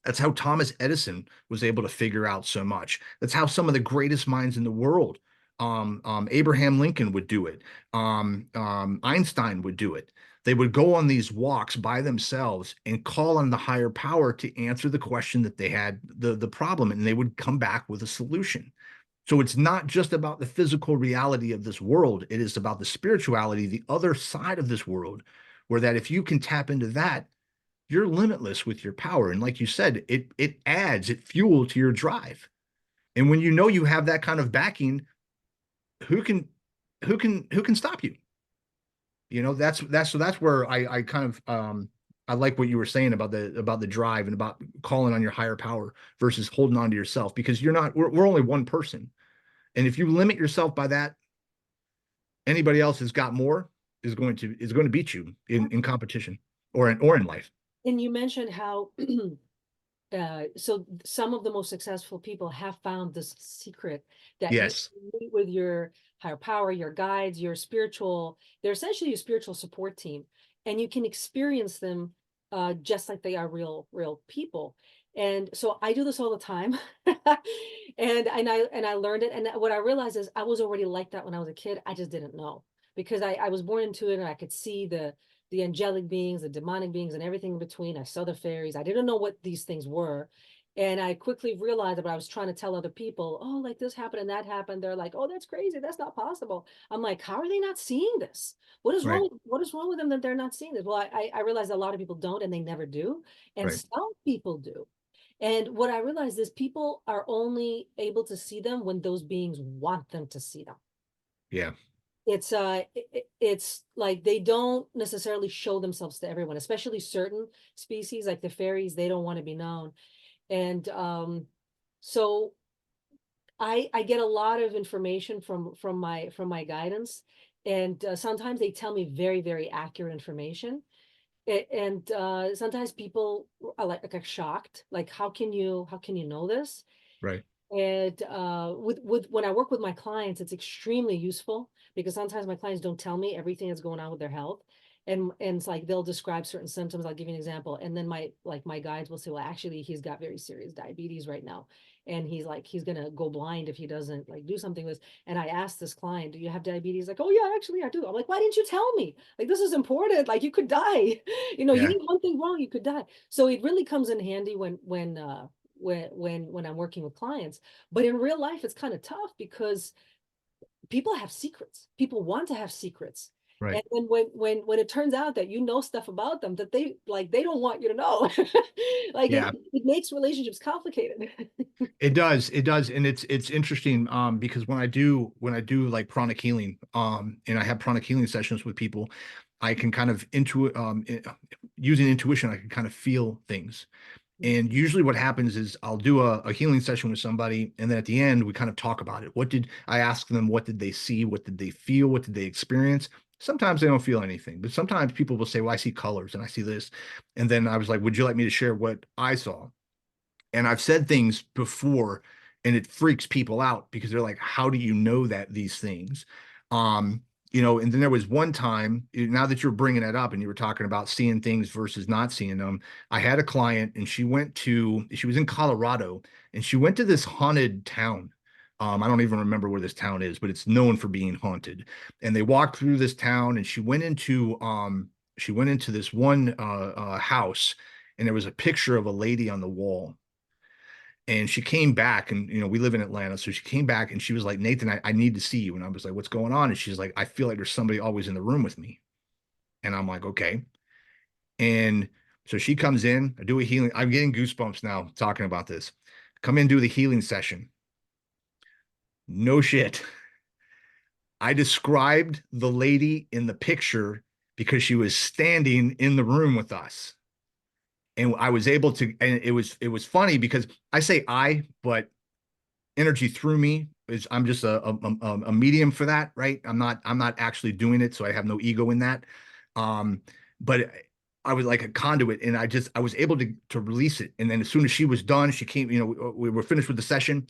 That's how Thomas Edison was able to figure out so much. That's how some of the greatest minds in the world, Abraham Lincoln would do it. Einstein would do it. They would go on these walks by themselves and call on the higher power to answer the question that they had, the problem, and they would come back with a solution. So it's not just about the physical reality of this world. It is about the spirituality, the other side of this world, where that if you can tap into that, you're limitless with your power. And like you said, it fuel to your drive. And when you know you have that kind of backing, who can who can stop you? That's where I kind of I like what you were saying about the drive and about calling on your higher power versus holding on to yourself, because we're only one person. And if you limit yourself by that, anybody else has got more is going to beat you in competition or in life. And you mentioned how so some of the most successful people have found this secret that you Yes. meet with your higher power, your guides, they're essentially your spiritual support team, and you can experience them just like they are real people. And so I do this all the time. And I learned it. And what I realized is I was already like that when I was a kid. I just didn't know because I was born into it and I could see the angelic beings, the demonic beings, and everything in between. I saw the fairies. I didn't know what these things were. And I quickly realized that I was trying to tell other people, oh, like this happened and that happened. They're like, oh, that's crazy. That's not possible. I'm like, how are they not seeing this? Right. What is wrong with them that they're not seeing this? Well, I realized a lot of people don't and they never do. And Right. some people do. And what I realized is people are only able to see them when those beings want them to see them. Yeah. It's like they don't necessarily show themselves to everyone, especially certain species like the fairies. They don't want to be known. And so I get a lot of information from my guidance, and sometimes they tell me very, very accurate information. And sometimes people are like shocked, like how can you know this? Right. And with when I work with my clients, it's extremely useful because sometimes my clients don't tell me everything that's going on with their health. And it's like they'll describe certain symptoms. I'll give you an example. And then my guides will say, well, actually, he's got very serious diabetes right now. And he's gonna go blind if he doesn't like do something with this. And I asked this client, do you have diabetes? Like, oh yeah, actually I do. I'm like, why didn't you tell me? Like, this is important. Like, you could die. You Yeah. need one thing wrong, you could die. So it really comes in handy when I'm working with clients. But in real life, it's kind of tough because people have secrets. People want to have secrets. Right. And then when it turns out that you know stuff about them that they don't want you to know, like Yeah. it makes relationships complicated. It does. It does. And it's interesting because when I do like pranic healing and I have pranic healing sessions with people, I can kind of using intuition, I can kind of feel things. And usually what happens is I'll do a healing session with somebody, and then at the end we kind of talk about it. What did I ask them? What did they see? What did they feel? What did they experience? Sometimes they don't feel anything, but sometimes people will say, well, I see colors and I see this. And then I was like, would you like me to share what I saw? And I've said things before and it freaks people out because they're like, how do you know that these things? And then there was one time, now that you're bringing it up and you were talking about seeing things versus not seeing them, I had a client and she was in Colorado and she went to this haunted town. I don't even remember where this town is, but it's known for being haunted. And they walked through this town and she went into this one house, and there was a picture of a lady on the wall. And she came back, and we live in Atlanta, so she came back and she was like, Nathan, I need to see you. And I was like, what's going on? And she's like, I feel like there's somebody always in the room with me. And I'm like, okay. And so she comes in, I do a healing. I'm getting goosebumps now talking about this. Come in, do the healing session. No shit. I described the lady in the picture because she was standing in the room with us. And I was able to, and it was funny because I say but energy through me is, I'm just a medium for that, right? I'm not actually doing it, so I have no ego in that. But I was like a conduit, and I was able to release it. And then as soon as she was done, she came, we were finished with the session,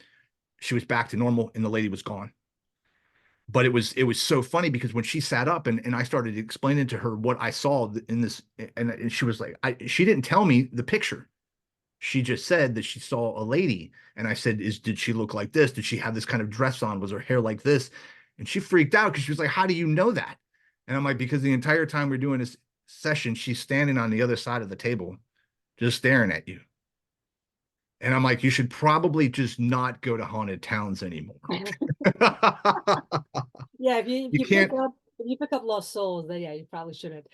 she was back to normal and the lady was gone. But it was so funny because when she sat up and I started explaining to her what I saw in this, and she was like, she didn't tell me the picture. She just said that she saw a lady. And I said, did she look like this? Did she have this kind of dress on? Was her hair like this? And she freaked out because she was like, how do you know that? And I'm like, because the entire time we're doing this session, she's standing on the other side of the table, just staring at you. And I'm like, you should probably just not go to haunted towns anymore. Yeah, if you if You you pick can't. up if you pick up lost souls, then yeah, you probably shouldn't.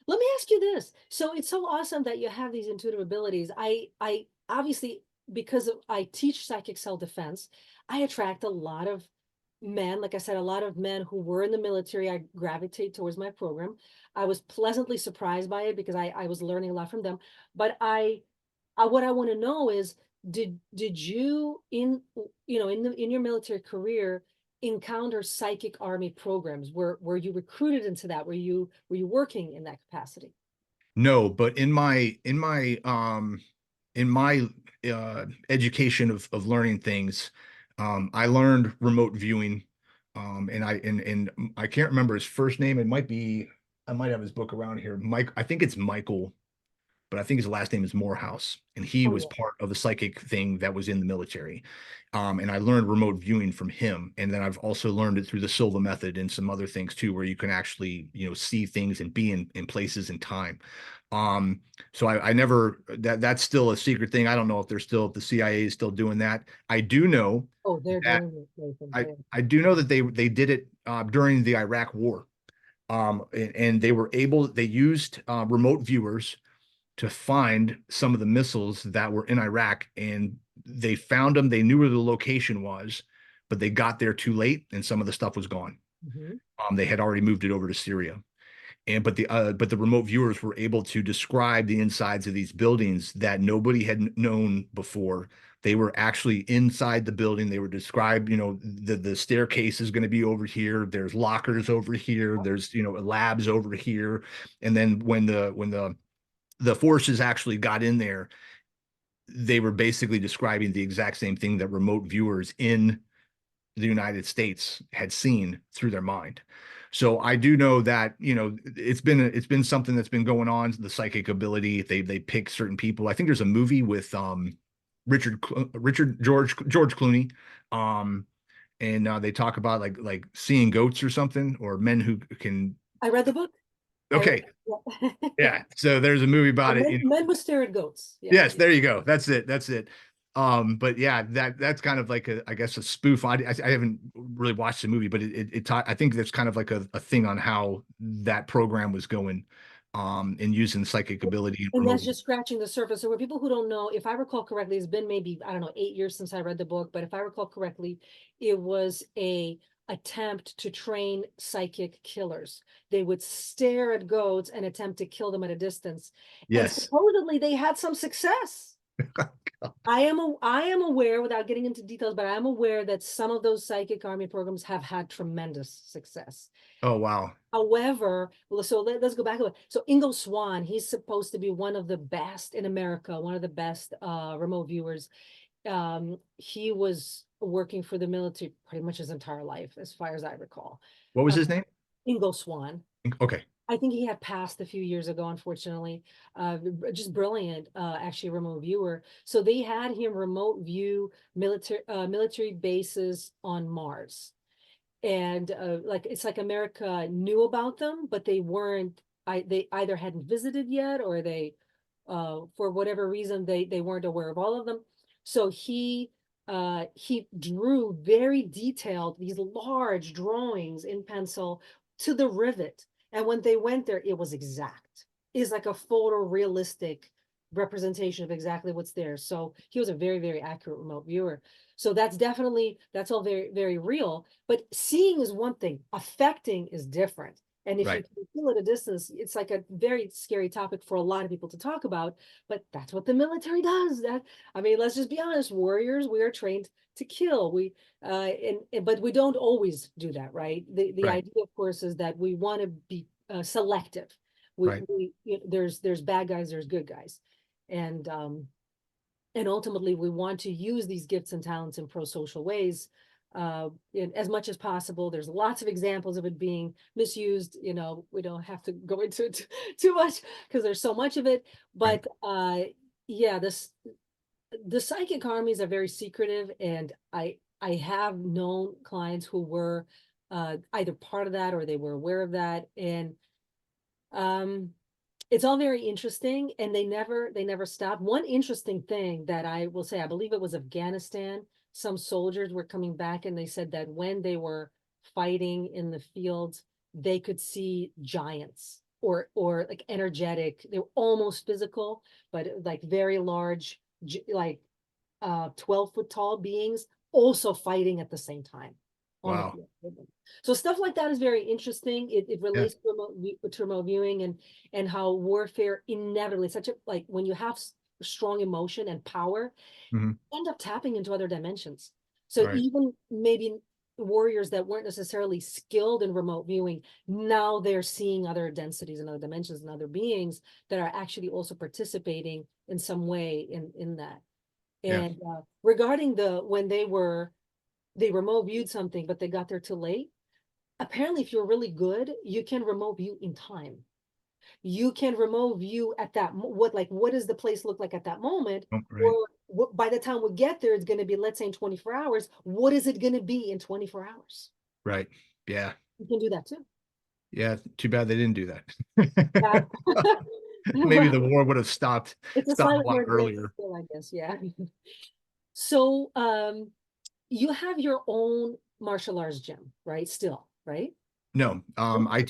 Let me ask you this. So it's so awesome that you have these intuitive abilities. I obviously, because I teach psychic self-defense, I attract a lot of men, like I said, a lot of men who were in the military. I gravitate towards my program. I was pleasantly surprised by it because I was learning a lot from them. But what I want to know is, did you in your military career encounter psychic army programs? Were you recruited into that? Were you working in that capacity? No, but in my education of learning things, I learned remote viewing. And I can't remember his first name. I might have his book around here. Mike, I think it's Michael, but I think his last name is Morehouse, and he Oh was yeah. part of the psychic thing that was in the military. And I learned remote viewing from him, and then I've also learned it through the Silva method and some other things too, where you can actually see things and be in places and time. Um, so I never that's still a secret thing. I don't know if the CIA is still doing that. I do know Oh, they're that doing it, Nathan. I do know that they did it during the Iraq War. And they used remote viewers to find some of the missiles that were in Iraq, and they found them. They knew where the location was, but they got there too late, and some of the stuff was gone. Mhm. They had already moved it over to Syria, and but the remote viewers were able to describe the insides of these buildings that nobody had known before. They were actually inside the building. They were described, the staircase is going to be over here. There's lockers over here. There's, labs over here. And then when the forces actually got in there, they were basically describing the exact same thing that remote viewers in the United States had seen through their mind. So I do know that, it's been something that's been going on, the psychic ability. They pick certain people. I think there's a movie with George Clooney. And they talk about like seeing goats or something, or men who can. I read the book. I read Okay. it. Yeah. So there's a movie about it. Men who stare at goats. Yeah. Yes, there you go. That's it. That's it. But yeah, that's kind of like I guess a spoof. I haven't really watched the movie, but I think that's kind of like a thing on how that program was going, and using psychic ability and And remote. that's just scratching the surface. So for people who don't know, if I recall correctly, it's been maybe, I don't know, 8 years since I read the book, but if I recall correctly, it was a attempt to train psychic killers. They would stare at goats and attempt to kill them at a distance. And Yes. supposedly they had some success. I am aware, without getting into details, but I am aware that some of those psychic army programs have had tremendous success. Oh, wow. However, so let's go back a bit. So Ingo Swann, he's supposed to be one of the best in America, one of the best remote viewers. He was working for the military pretty much his entire life, as far as I recall. What was his name? Ingo Swann. Okay. I think he had passed a few years ago, unfortunately. Just brilliant, actually, remote viewer. So they had him remote view military bases on Mars. And like it's like America knew about them, but they weren't. They either hadn't visited yet, or they, for whatever reason, they weren't aware of all of them. So he drew very detailed, these large drawings in pencil to the rivet. And when they went there, it was exact. It's like a photorealistic representation of exactly what's there. So he was a very, very accurate remote viewer. So that's all very, very real. But seeing is one thing, affecting is different. And if you Right. can feel at a distance, it's like a very scary topic for a lot of people to talk about. But that's what the military does. I mean, let's just be honest, warriors, we are trained to kill. But we don't always do that, right? The Right. idea, of course, is that we want to be selective. Right. There's bad guys, there's good guys, and ultimately we want to use these gifts and talents in pro-social ways, as much as possible. There's lots of examples of it being misused. We don't have to go into it too much because there's so much of it. Right. But yeah, the psychic armies are very secretive, and I have known clients who were either part of that or they were aware of that, and um it's all very interesting, and they never stop. One interesting thing that I will say, I believe it was Afghanistan, some soldiers were coming back and they said that when they were fighting in the fields, they could see giants, or like energetic, they were almost physical, but like very large, like 12-foot tall beings also fighting at the same time on the Wow. field with them. So stuff like that is very interesting. It Yeah. relates to remote viewing, and how warfare inevitably, such a, like when you have strong emotion and power, Mhm. end up tapping into other dimensions. So Right. even maybe warriors that weren't necessarily skilled in remote viewing, now they're seeing other densities and other dimensions and other beings that are actually also participating in some way in that. Yeah. And regarding when they remote viewed something, but they got there too late. Apparently, if you're really good, you can remote view in time. You can remote view at what does the place look like at that moment, Oh, right. or by the time we get there, it's going to be, let's say, in 24 hours. What is it going to be in 24 hours? Right. Yeah. You can do that too. Yeah. Too bad they didn't do Yeah. that. Maybe the Well, war would have it's a stopped a slightly lot more advanced earlier. skill, I guess. Yeah. So, you have your own martial arts gym, right? Still, right? No, I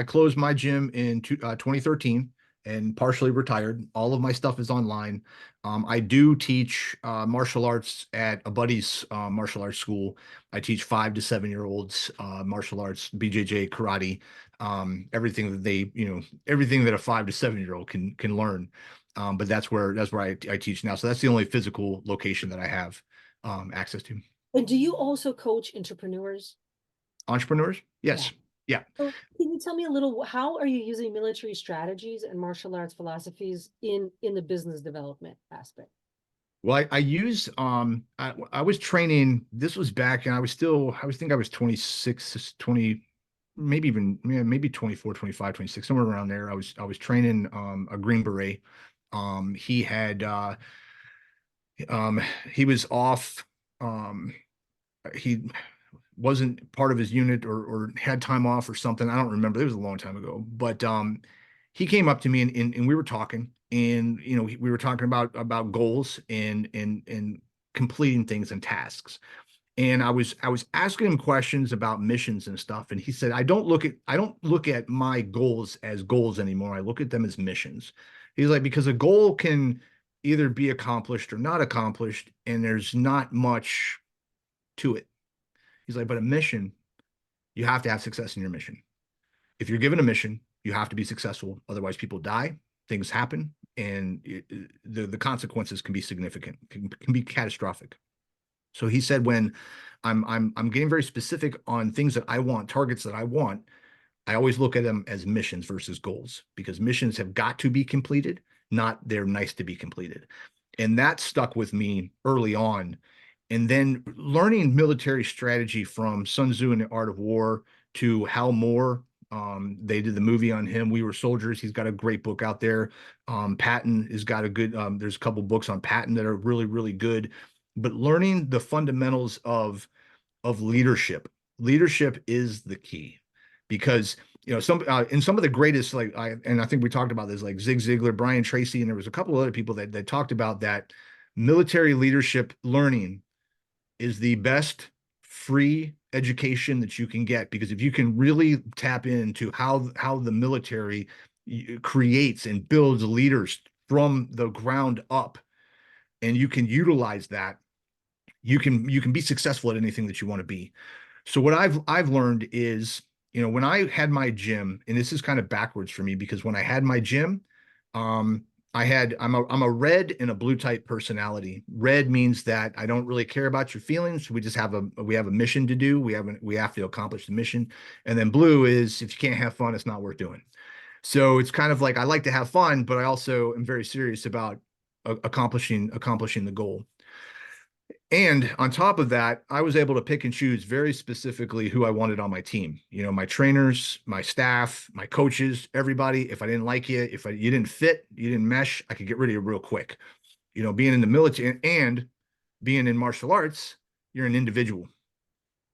closed my gym in 2013 and partially retired. All of my stuff is online. I do teach martial arts at a buddy's martial arts school. I teach 5 to 7 year olds martial arts, BJJ, karate. everything that everything that a 5 to 7 year old can learn. But that's where I teach now. So that's the only physical location that I have access to. And do you also coach entrepreneurs? Entrepreneurs? Yeah. Yes. Yeah. So can you tell me a little, how are you using military strategies and martial arts philosophies in the business development aspect? Well, I use I was training. This was back, and I was 26, 20, maybe even maybe 24, 25, 26, somewhere around there. I was training a Green Beret. He had um he was off. He wasn't part of his unit, or had time off or something. I don't remember. It was a long time ago. But he came up to me, and we were talking, and we were talking about goals and completing things and tasks. And I was asking him questions about missions and stuff, and he said, I don't look at my goals as goals anymore. I look at them as missions. He's like, because a goal can either be accomplished or not accomplished, and there's not much to it. He's like, but a mission, you have to have success in your mission. If you're given a mission, you have to be successful. Otherwise, people die, things happen, and the consequences can be significant, can be catastrophic. So he said, when I'm getting very specific on things that I want, targets that I want, I always look at them as missions versus goals, because missions have got to be completed, not they're nice to be completed. And that stuck with me early on. And then learning military strategy from Sun Tzu and the Art of War to Hal Moore. They did the movie on him. We Were Soldiers. He's got a great book out there. Patton has got a good, there's a couple books on Patton that are really, really good. But learning the fundamentals of leadership. Leadership is the key, because some in some of the greatest, like I think we talked about this, like Zig Ziglar, Brian Tracy, and there was a couple of other people that talked about that military leadership learning is the best free education that you can get, because if you can really tap into how the military creates and builds leaders from the ground up, and you can utilize that, you can be successful at anything that you want to be. So what I've learned is, when I had my gym, and this is kind of backwards for me, because when I had my gym, um, I'm a red and a blue type personality. Red means that I don't really care about your feelings. We have a mission to do. We have to accomplish the mission. And then blue is, if you can't have fun, it's not worth doing. So it's kind of like, I like to have fun, but I also am very serious about accomplishing the goal. And on top of that, I was able to pick and choose very specifically who I wanted on my team. My trainers, my staff, my coaches, everybody. If I didn't like you, you didn't fit, you didn't mesh, I could get rid of you real quick. Being in the military and being in martial arts, you're an individual.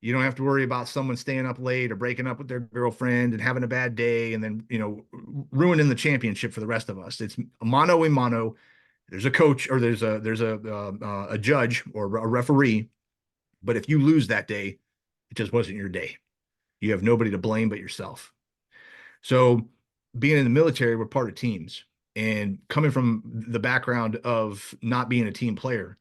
You don't have to worry about someone staying up late or breaking up with their girlfriend and having a bad day, and then, ruining the championship for the rest of us. It's mano a mano. There's a coach, or there's a judge or a referee, but if you lose that day, it just wasn't your day. You have nobody to blame but yourself. So being in the military, we're part of teams, and coming from the background of not being a team player,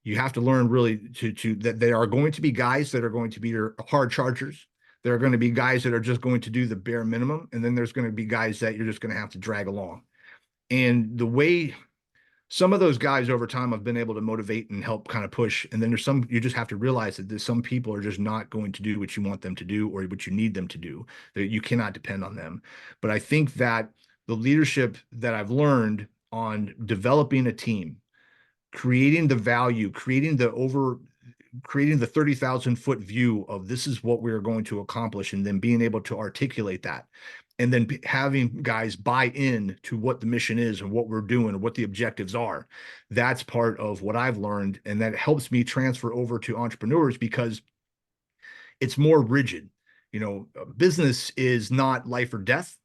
you have to learn really to that there are going to be guys that are going to be your hard chargers. There are going to be guys that are just going to do the bare minimum, and then there's going to be guys that you're just going to have to drag along. And the way some of those guys over time have been able to motivate and help kind of push. And then there's some, you just have to realize that there's some people are just not going to do what you want them to do or what you need them to do, that you cannot depend on them. But I think that the leadership that I've learned on developing a team, creating the value, creating the 30,000-foot view of this is what we're going to accomplish, and then being able to articulate that, and then having guys buy in to what the mission is and what we're doing and what the objectives are. That's part of what I've learned, and that helps me transfer over to entrepreneurs, because it's more rigid. Business is not life or death.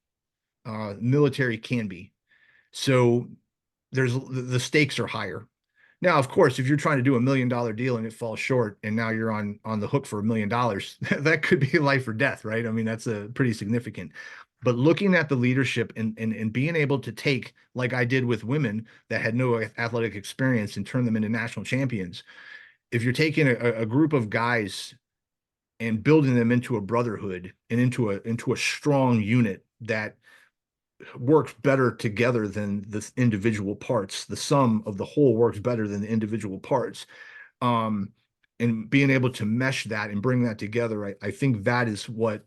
Military can be. So the stakes are higher. Now, of course, if you're trying to do $1 million deal and it falls short, and now you're on the hook for $1 million, that could be life or death, right? I mean, that's a pretty significant. But looking at the leadership and being able to take, like I did with women that had no athletic experience, and turn them into national champions. If you're taking a group of guys and building them into a brotherhood and into a strong unit that works better together than the individual parts. The sum of the whole works better than the individual parts. Um, and being able to mesh that and bring that together, I think that is what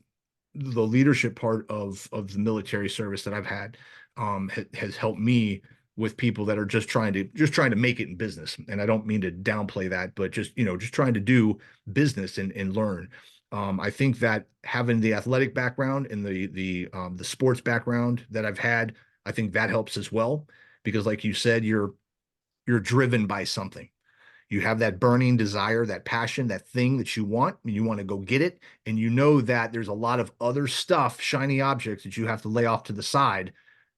the leadership part of the military service that I've had has helped me with people that are just trying to make it in business. And I don't mean to downplay that, but just trying to do business and learn. I think that having the athletic background and the sports background that I've had, I think that helps as well. Because like you said, you're driven by something. You have that burning desire, that passion, that thing that you want, and you want to go get it. And you know that there's a lot of other stuff, shiny objects that you have to lay off to the side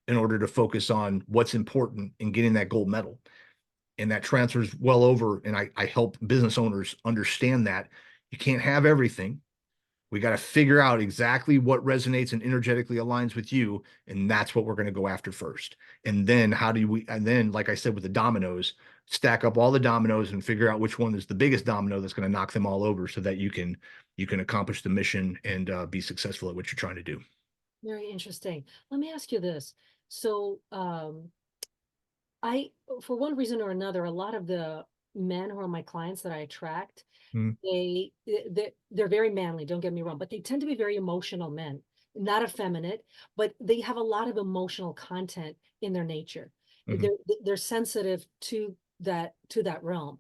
in order to focus on what's important in getting that gold medal. And that transfers well over. And I help business owners understand that you can't have everything. We got to figure out exactly what resonates and energetically aligns with you. And that's what we're going to go after first. And then and then, like I said, with the dominoes, stack up all the dominoes and figure out which one is the biggest domino that's going to knock them all over so that you can accomplish the mission and be successful at what you're trying to do. Very interesting. Let me ask you this. So, I, for one reason or another, a lot of the men who are my clients that I attract, Mm, they're very manly, don't get me wrong, but they tend to be very emotional men, not effeminate, but they have a lot of emotional content in their nature. mhm. They're sensitive to that realm.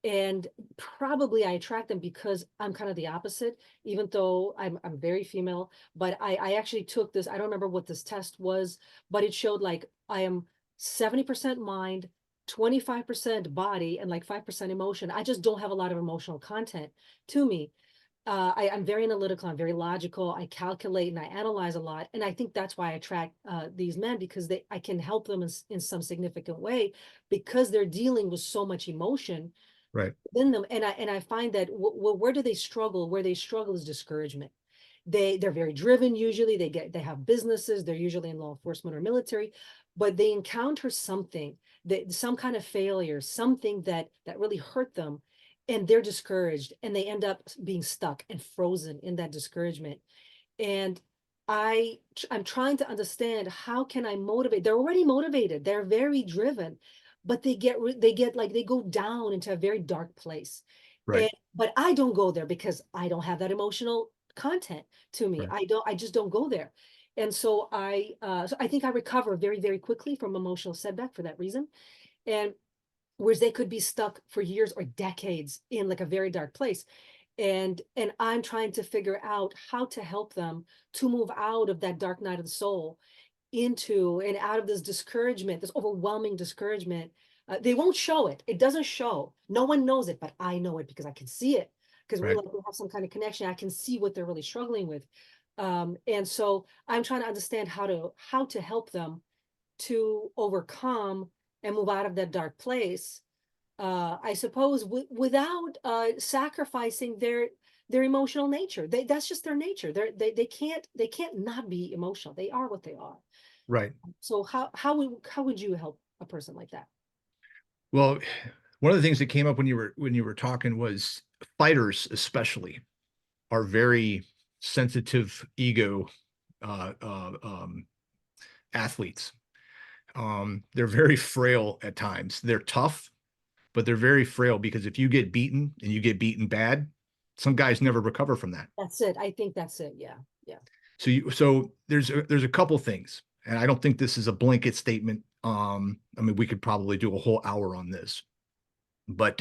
And probably I attract them because I'm kind of the opposite, even though I'm very female. But I actually took this, I don't remember what this test was, but it showed like I am 70% mind, 25% body, and like 5% emotion. I just don't have a lot of emotional content to me. I'm very analytical, I'm very logical, I calculate and I analyze a lot. And I think that's why I attract these men, because I can help them in some significant way, because they're dealing with so much emotion Right, within them. And I find that where do they struggle? Where they struggle is discouragement. They're very driven usually. They have businesses. They're usually in law enforcement or military, but they encounter something, that some kind of failure, something that really hurt them, and they're discouraged, and they end up being stuck and frozen in that discouragement. And I'm trying to understand, how can I motivate? They're already motivated. They're very driven, but they get like, they go down into a very dark place. right, And but I don't go there because I don't have that emotional content to me. right, I just don't go there. And so I think I recover very, very quickly from emotional setback for that reason. And whereas they could be stuck for years or decades in like a very dark place. And I'm trying to figure out how to help them to move out of that dark night of the soul into and out of this discouragement, this overwhelming discouragement. They won't show it. It doesn't show. No one knows it, but I know it because I can see it. Because right. we have some kind of connection. I can see what they're really struggling with. And so I'm trying to understand how to help them to overcome and move out of that dark place. I suppose without sacrificing their emotional nature. That's just their nature. They can't not be emotional. They are what they are. Right. So how would you help a person like that? Well, one of the things that came up when you were talking was fighters, especially, are very sensitive ego uh, uh, um, athletes. They're very frail at times. They're tough, but they're very frail because if you get beaten and you get beaten bad, some guys never recover from that. That's it. I think that's it. Yeah. Yeah. So there's a couple things, and I don't think this is a blanket statement. I mean, we could probably do a whole hour on this, but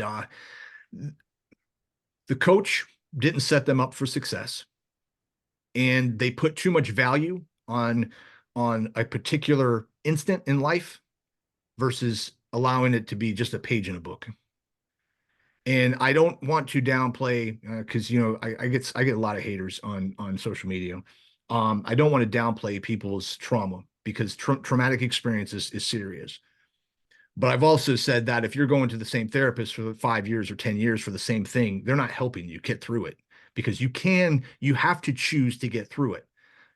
the coach didn't set them up for success, and they put too much value on a particular instant in life versus allowing it to be just a page in a book. And I don't want to downplay because I get a lot of haters on social media. I don't want to downplay people's trauma because traumatic experiences is serious. But I've also said that if you're going to the same therapist for 5 years or 10 years for the same thing, they're not helping you get through it because you have to choose to get through it.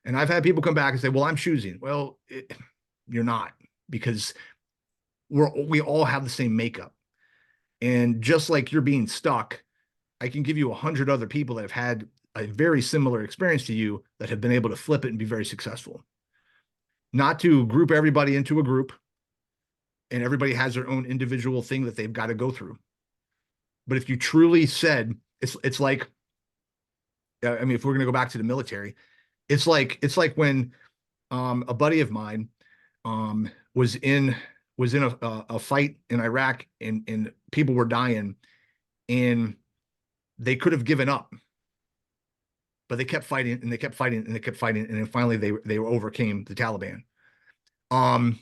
And I've had people come back and say, well, I'm choosing. Well, you're not, because we all have the same makeup. And just like you're being stuck, I can give you 100 other people that have had a very similar experience to you that have been able to flip it and be very successful. Not to group everybody into a group and everybody has their own individual thing that they've got to go through. But if you truly said, it's like, I mean, if we're going to go back to the military, it's like when a buddy of mine was in a fight in Iraq, and people were dying, and they could have given up, but they kept fighting and they kept fighting and they kept fighting, and then finally they overcame the Taliban. Um,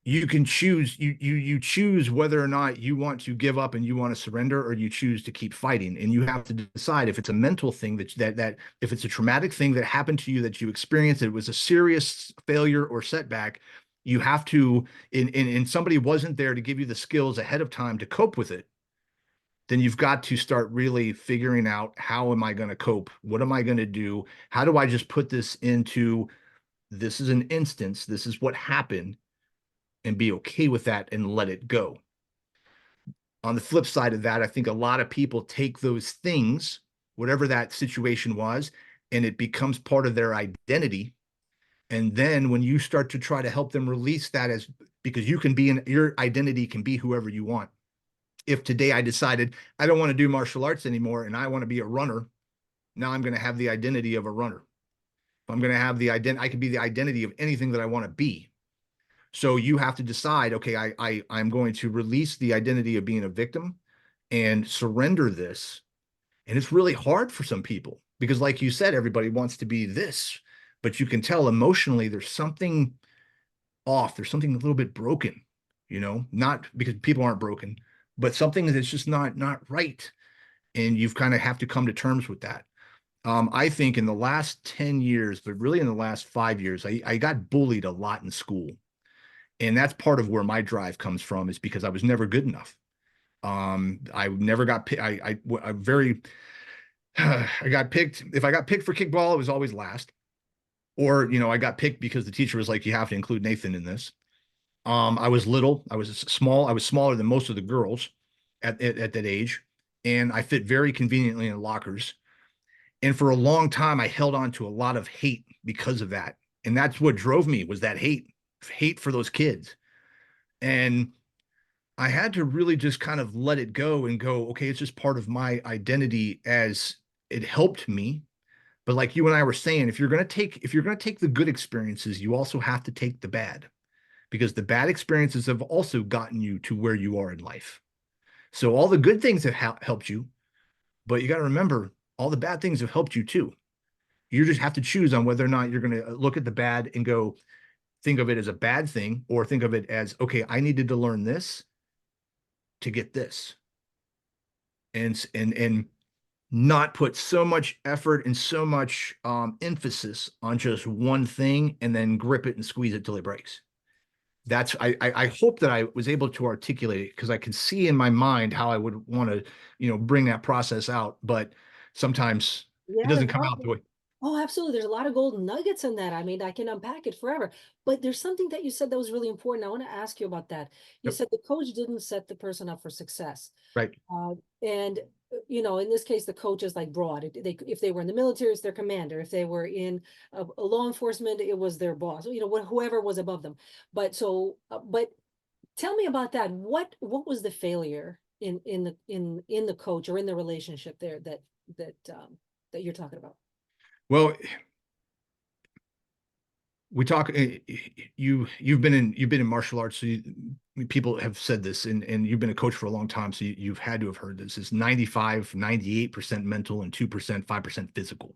you can choose, you choose whether or not you want to give up and you want to surrender, or you choose to keep fighting. And you have to decide if it's a mental thing that if it's a traumatic thing that happened to you, that you experienced, it was a serious failure or setback. You have to, and somebody wasn't there to give you the skills ahead of time to cope with it. Then you've got to start really figuring out, how am I going to cope? What am I going to do? How do I just put this into, this is an instance, this is what happened, and be okay with that and let it go. On the flip side of that, I think a lot of people take those things, whatever that situation was, and it becomes part of their identity. And then when you start to try to help them release that, as because you can be in your identity, can be whoever you want. If today I decided I don't want to do martial arts anymore and I want to be a runner, now I'm going to have the identity of a runner. If I'm going to have the identity, I can be the identity of anything that I want to be. So you have to decide, okay, I'm going to release the identity of being a victim and surrender this. And it's really hard for some people because, like you said, everybody wants to be this, but you can tell emotionally there's something off. There's something a little bit broken, not because people aren't broken, but something that's just not right. And you've kind of have to come to terms with that. I think in the last 10 years, but really in the last 5 years, I got bullied a lot in school. And that's part of where my drive comes from, is because I was never good enough. I never got picked. I very, I got picked. If I got picked for kickball, it was always last. Or, I got picked because the teacher was like, you have to include Nathan in this. I was little. I was small. I was smaller than most of the girls at that age. And I fit very conveniently in lockers. And for a long time, I held on to a lot of hate because of that. And that's what drove me, was that hate for those kids. And I had to really just kind of let it go and go, okay, it's just part of my identity, as it helped me. But like you and I were saying, if you're going to take the good experiences, you also have to take the bad, because the bad experiences have also gotten you to where you are in life. So all the good things have helped you, but you got to remember, all the bad things have helped you too. You just have to choose on whether or not you're going to look at the bad and go, think of it as a bad thing, or think of it as, okay, I needed to learn this to get this. And not put so much effort and so much emphasis on just one thing and then grip it and squeeze it till it breaks. That's I hope that I was able to articulate it, because I can see in my mind how I would want to, bring that process out, but sometimes it Yeah, doesn't come out the way. oh, absolutely. There's a lot of golden nuggets in that. I mean, I can unpack it forever. But there's something that you said that was really important. I want to ask you about that. You Yep. said the coach didn't set the person up for success. Right. And in this case, the coach is like broad. If they were in the military, it's their commander. If they were in a law enforcement, it was their boss. Whoever was above them. But tell me about that. What was the failure in the coach, or in the relationship there that you're talking about? Well, we talk, you've been in martial arts, so people have said this, and you've been a coach for a long time, so you've had to have heard this. It's 98% mental and 2%, 5% physical.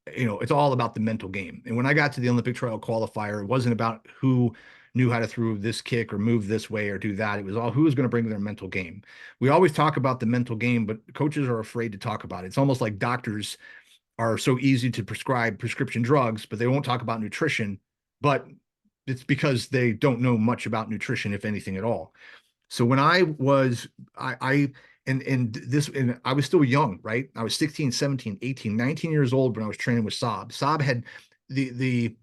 It's all about the mental game. And when I got to the Olympic trial qualifier, it wasn't about who knew how to throw this kick or move this way or do that. It was all who was going to bring their mental game. We always talk about the mental game, but coaches are afraid to talk about it. It's almost like doctors are so easy to prescribe prescription drugs, but they won't talk about nutrition. But it's because they don't know much about nutrition, if anything at all. So when I was, I I was still young, right? I was 16, 17, 18, 19 years old when I was training with Saab. Saab had the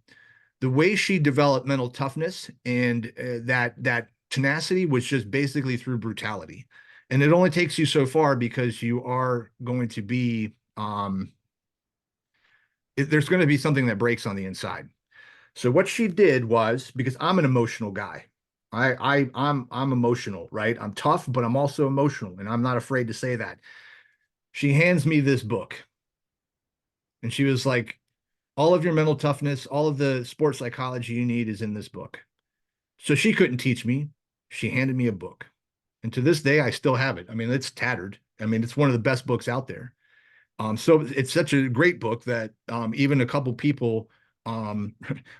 way she developed mental toughness and that tenacity was just basically through brutality. And it only takes you so far, because you are going to be um, there's going to be something that breaks on the inside. So what she did was, because I'm an emotional guy, I'm emotional, right? I'm tough, but I'm also emotional, and I'm not afraid to say that. She hands me this book, and she was like, all of your mental toughness, all of the sports psychology you need is in this book. So she couldn't teach me. She handed me a book. And to this day, I still have it. I mean, it's tattered. I mean, it's one of the best books out there. So it's such a great book that even a couple people um,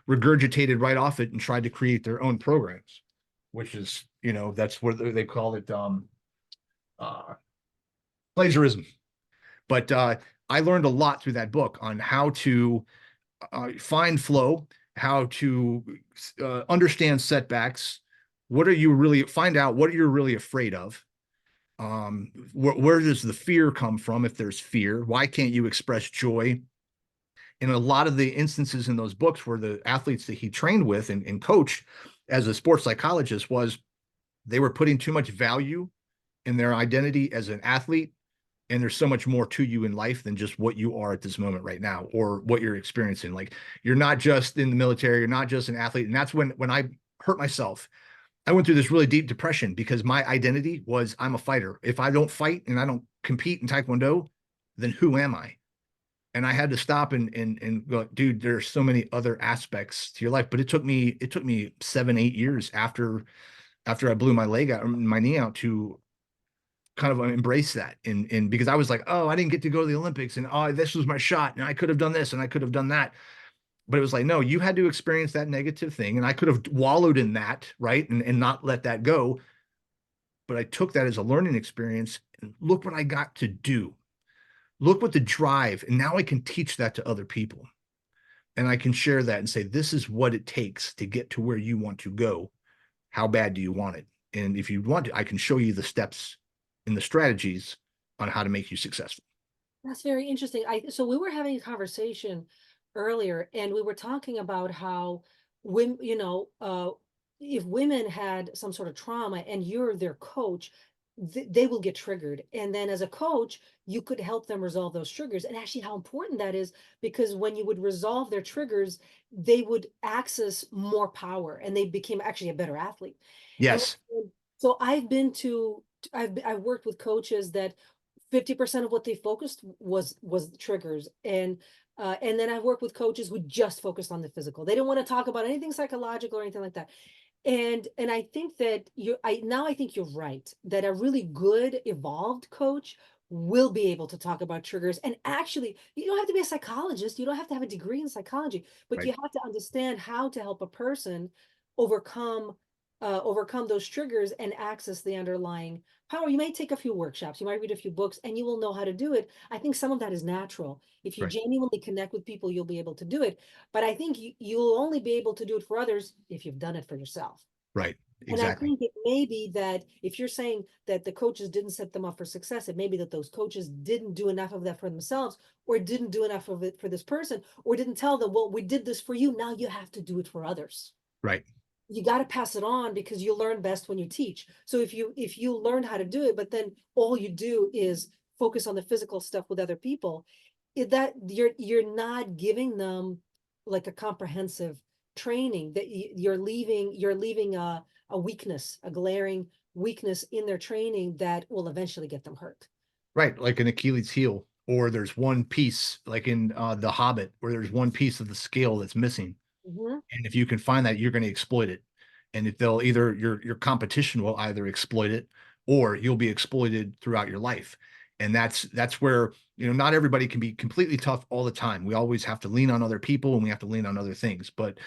regurgitated right off it and tried to create their own programs, which is, that's what they call it, uh, plagiarism. But I learned a lot through that book on how to find flow, how to understand setbacks. What are you really find out what you're really afraid of? Where does the fear come from? If there's fear, why can't you express joy? In a lot of the instances in those books where the athletes that he trained with and coached as a sports psychologist was they were putting too much value in their identity as an athlete, and there's so much more to you in life than just what you are at this moment right now or what you're experiencing. Like, you're not just in the military, you're not just an athlete. And that's when I hurt myself, I went through this really deep depression because my identity was I'm a fighter. If I don't fight and I don't compete in Tae Kwon Do, then who am I? And I had to stop and go, dude, there's so many other aspects to your life. But it took me 7, 8 years after I blew my leg out, my knee out, to kind of embrace that. And because I was like, oh, I didn't get to go to the Olympics, and oh, this was my shot, and I could have done this and I could have done that. But it was like, no, you had to experience that negative thing, and I could have wallowed in that, right, and not let that go. But I took that as a learning experience, and look what I got to do. Look what the drive, and now I can teach that to other people, and I can share that and say, this is what it takes to get to where you want to go. How bad do you want it? And if you want to, I can show you the steps and the strategies on how to make you successful. That's very interesting. So we were having a conversation earlier, and we were talking about how women, if women had some sort of trauma and you're their coach, they will get triggered. And then as a coach, you could help them resolve those triggers. And actually, how important that is, because when you would resolve their triggers, they would access more power and they became actually a better athlete. And Yes. so I've worked with coaches that 50% of what they focused was the triggers. And then I've worked with coaches who just focused on the physical. They didn't want to talk about anything psychological or anything like that. And I think that I think you're right that a really good evolved coach will be able to talk about triggers. And actually, you don't have to be a psychologist, you don't have to have a degree in psychology, but Right. you have to understand how to help a person overcome overcome those triggers and access the underlying power. You may take a few workshops, you might read a few books, and you will know how to do it. I think some of that is natural. If you Right. genuinely connect with people, you'll be able to do it. But I think you'll only be able to do it for others if you've done it for yourself. Right. And I Exactly. think it may be that if you're saying that the coaches didn't set them up for success, it may be that those coaches didn't do enough of that for themselves, or didn't do enough of it for this person, or didn't tell them, well, we did this for you, now you have to do it for others. Right. You got to pass it on because you learn best when you teach. So if you learn how to do it, but then all you do is focus on the physical stuff with other people, that you're not giving them like a comprehensive training, that you're leaving a weakness, a glaring weakness in their training that will eventually get them hurt. Right. Like an Achilles heel, or there's one piece, like in The Hobbit, where there's one piece of the scale that's missing. Mhm. And if you can find that, you're going to exploit it. And if they'll either your competition will either exploit it, or you'll be exploited throughout your life. And that's where, not everybody can be completely tough all the time. We always have to lean on other people, and we have to lean on other things. But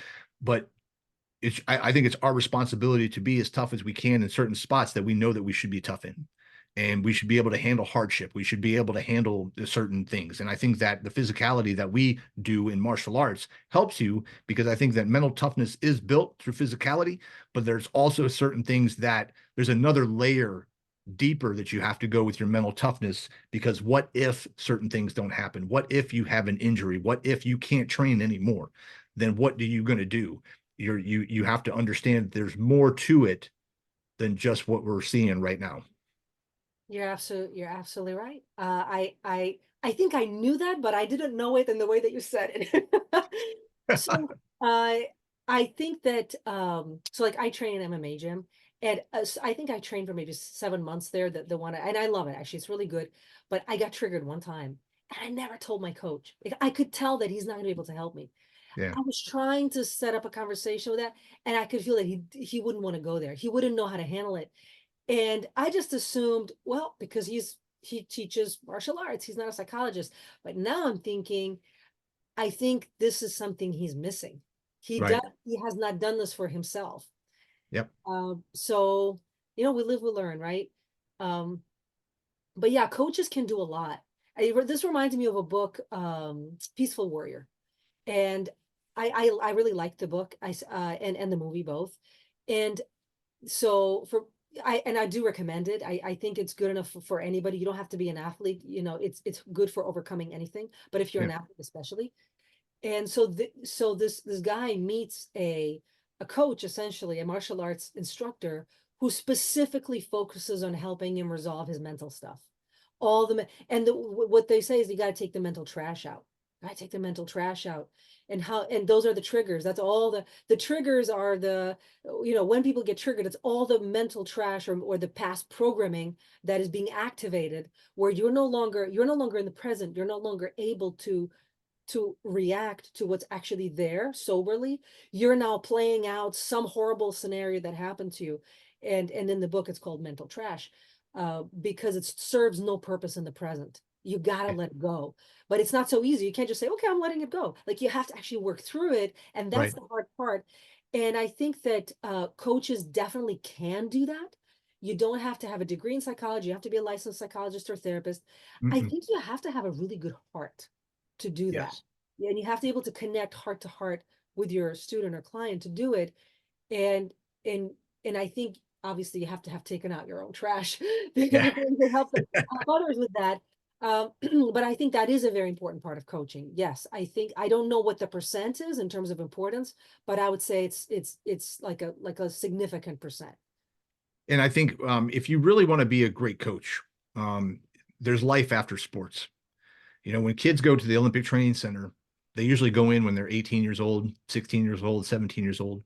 I think it's our responsibility to be as tough as we can in certain spots that we know that we should be tough in. And we should be able to handle hardship. We should be able to handle certain things. And I think that the physicality that we do in martial arts helps you, because I think that mental toughness is built through physicality, but there's also certain things that there's another layer deeper that you have to go with your mental toughness, because what if certain things don't happen? What if you have an injury? What if you can't train anymore? Then what are you going to do? You have to understand there's more to it than just what we're seeing right now. You're absolutely right. I I think I knew that, but I didn't know it in the way that you said it. So I think that so like I train in MMA gym, and I think I trained for maybe 7 months there. The one, and I love it actually, it's really good. But I got triggered one time, and I never told my coach. Like, I could tell that he's not going to be able to help me. Yeah. I was trying to set up a conversation with that, and I could feel that he wouldn't want to go there. He wouldn't know how to handle it. And I just assumed, well, because he teaches martial arts, he's not a psychologist. But now I'm thinking, I think this is something he's missing. Right. He has not done this for himself. Yep. So, we live, we learn, right? Um, but yeah, coaches can do a lot. This reminds me of a book, Peaceful Warrior. And I really liked the book, and the movie both. And so I do recommend it. I think it's good enough for anybody. You don't have to be an athlete. It's good for overcoming anything. But if you're Yeah. an athlete, especially. And so this guy meets a coach, essentially a martial arts instructor, who specifically focuses on helping him resolve his mental stuff. What they say is you got to take the mental trash out. I take the mental trash out. And those are the triggers. That's all the triggers are when people get triggered, it's all the mental trash, or the past programming that is being activated, where you're no longer in the present. You're no longer able to react to what's actually there soberly. You're now playing out some horrible scenario that happened to you. And in the book, it's called mental trash, because it serves no purpose in the present. You gotta let it go. But it's not so easy. You can't just say, okay, I'm letting it go. Like, you have to actually work through it. And that's Right. the hard part. And I think that coaches definitely can do that. You don't have to have a degree in psychology. You have to be a licensed psychologist or therapist. I Mm-mm. think you have to have a really good heart to do that. Yes. Yeah, and you have to be able to connect heart to heart with your student or client to do it. And and and I think obviously you have to have taken out your own trash Yeah. before you can help others with that. Um, but I think that is a very important part of coaching. Yes, I don't know what the percent is in terms of importance, but I would say it's like a significant percent. And I think if you really want to be a great coach, um, there's life after sports. When kids go to the Olympic Training Center, they usually go in when they're 18 years old, 16 years old, 17 years old,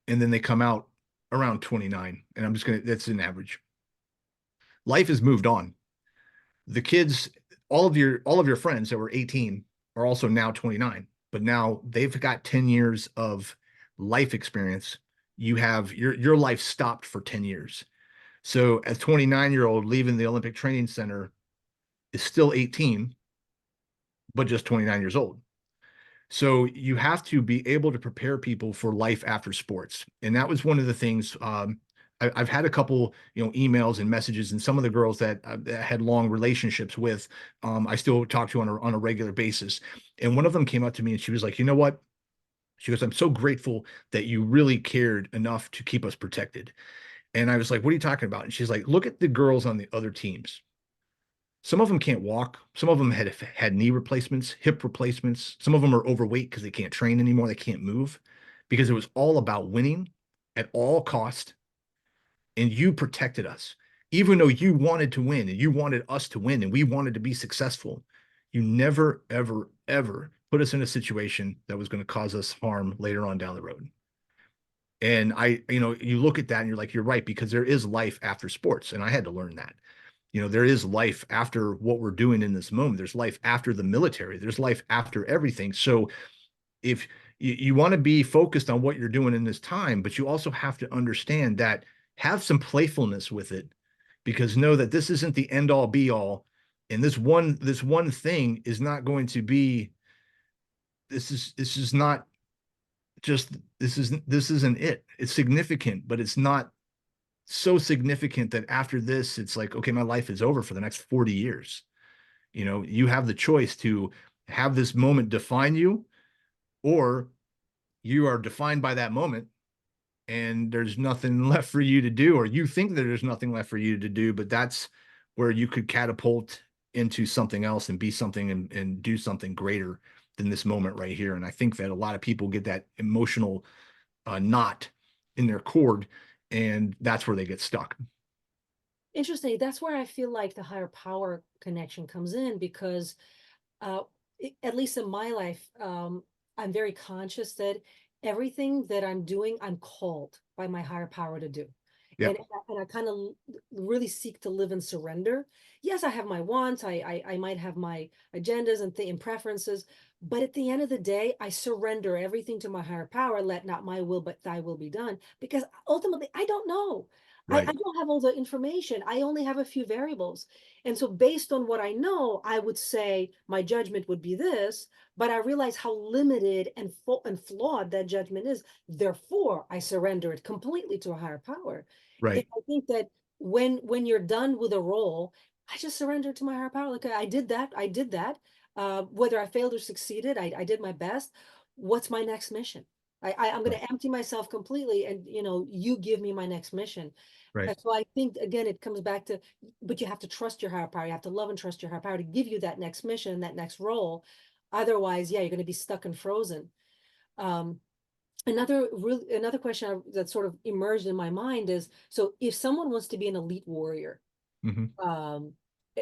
and then they come out around 29. And that's an average. Life has moved on. The kids, all of your friends that were 18 are also now 29, but now they've got 10 years of life experience. You have your life stopped for 10 years. So a 29-year-old leaving the Olympic Training Center is still 18, but just 29 years old. So you have to be able to prepare people for life after sports. And that was one of the things. I've had a couple, emails and messages, and some of the girls that I had long relationships with, I still talk to on a regular basis. And one of them came up to me and she was like, "You know what?" She goes, "I'm so grateful that you really cared enough to keep us protected." And I was like, "What are you talking about?" And she's like, "Look at the girls on the other teams. Some of them can't walk. Some of them had knee replacements, hip replacements. Some of them are overweight because they can't train anymore. They can't move because it was all about winning at all cost. And you protected us, even though you wanted to win and you wanted us to win and we wanted to be successful. You never, ever, ever put us in a situation that was going to cause us harm later on down the road." And you look at that and you're like, you're right, because there is life after sports. And I had to learn that. There is life after what we're doing in this moment. There's life after the military. There's life after everything. So if you want to be focused on what you're doing in this time, but you also have to understand that, have some playfulness with it, because know that this isn't the end all be all. And this one thing is not going to be, this is not just, this isn't it. It's significant, but it's not so significant that after this, it's like, okay, my life is over for the next 40 years. You have the choice to have this moment define you, or you are defined by that moment and there's nothing left for you to do, or you think that there's nothing left for you to do, but that's where you could catapult into something else and be something, and do something greater than this moment right here. And I think that a lot of people get that emotional knot in their cord, and that's where they get stuck. Interesting. That's where I feel like the higher power connection comes in because uh, at least in my life, I'm very conscious that everything that I'm doing, I'm called by my higher power to do. Yeah, And I kind of really seek to live in surrender. Yes, I have my wants. I might have my agendas and preferences, but at the end of the day, I surrender everything to my higher power. Let not my will, but thy will be done. Because ultimately, I don't know. I right, don't have all the information. I only have a few variables. And so, based on what I know, I would say my judgment would be this, but I realize how limited and flawed that judgment is. Therefore, I surrender it completely to a higher power. And right, I think that when you're done with a role, I just surrender to my higher power. Like I did that, I did that. Whether I failed or succeeded, I did my best. What's my next mission? I'm going right, to empty myself completely, and you give me my next mission. right, And so I think again, it comes back to, but you have to trust your higher power. You have to love and trust your higher power to give you that next mission, that next role. Otherwise, yeah, you're going to be stuck and frozen. Um, another question that sort of emerged in my mind is, so if someone wants to be an elite warrior, hmm, um,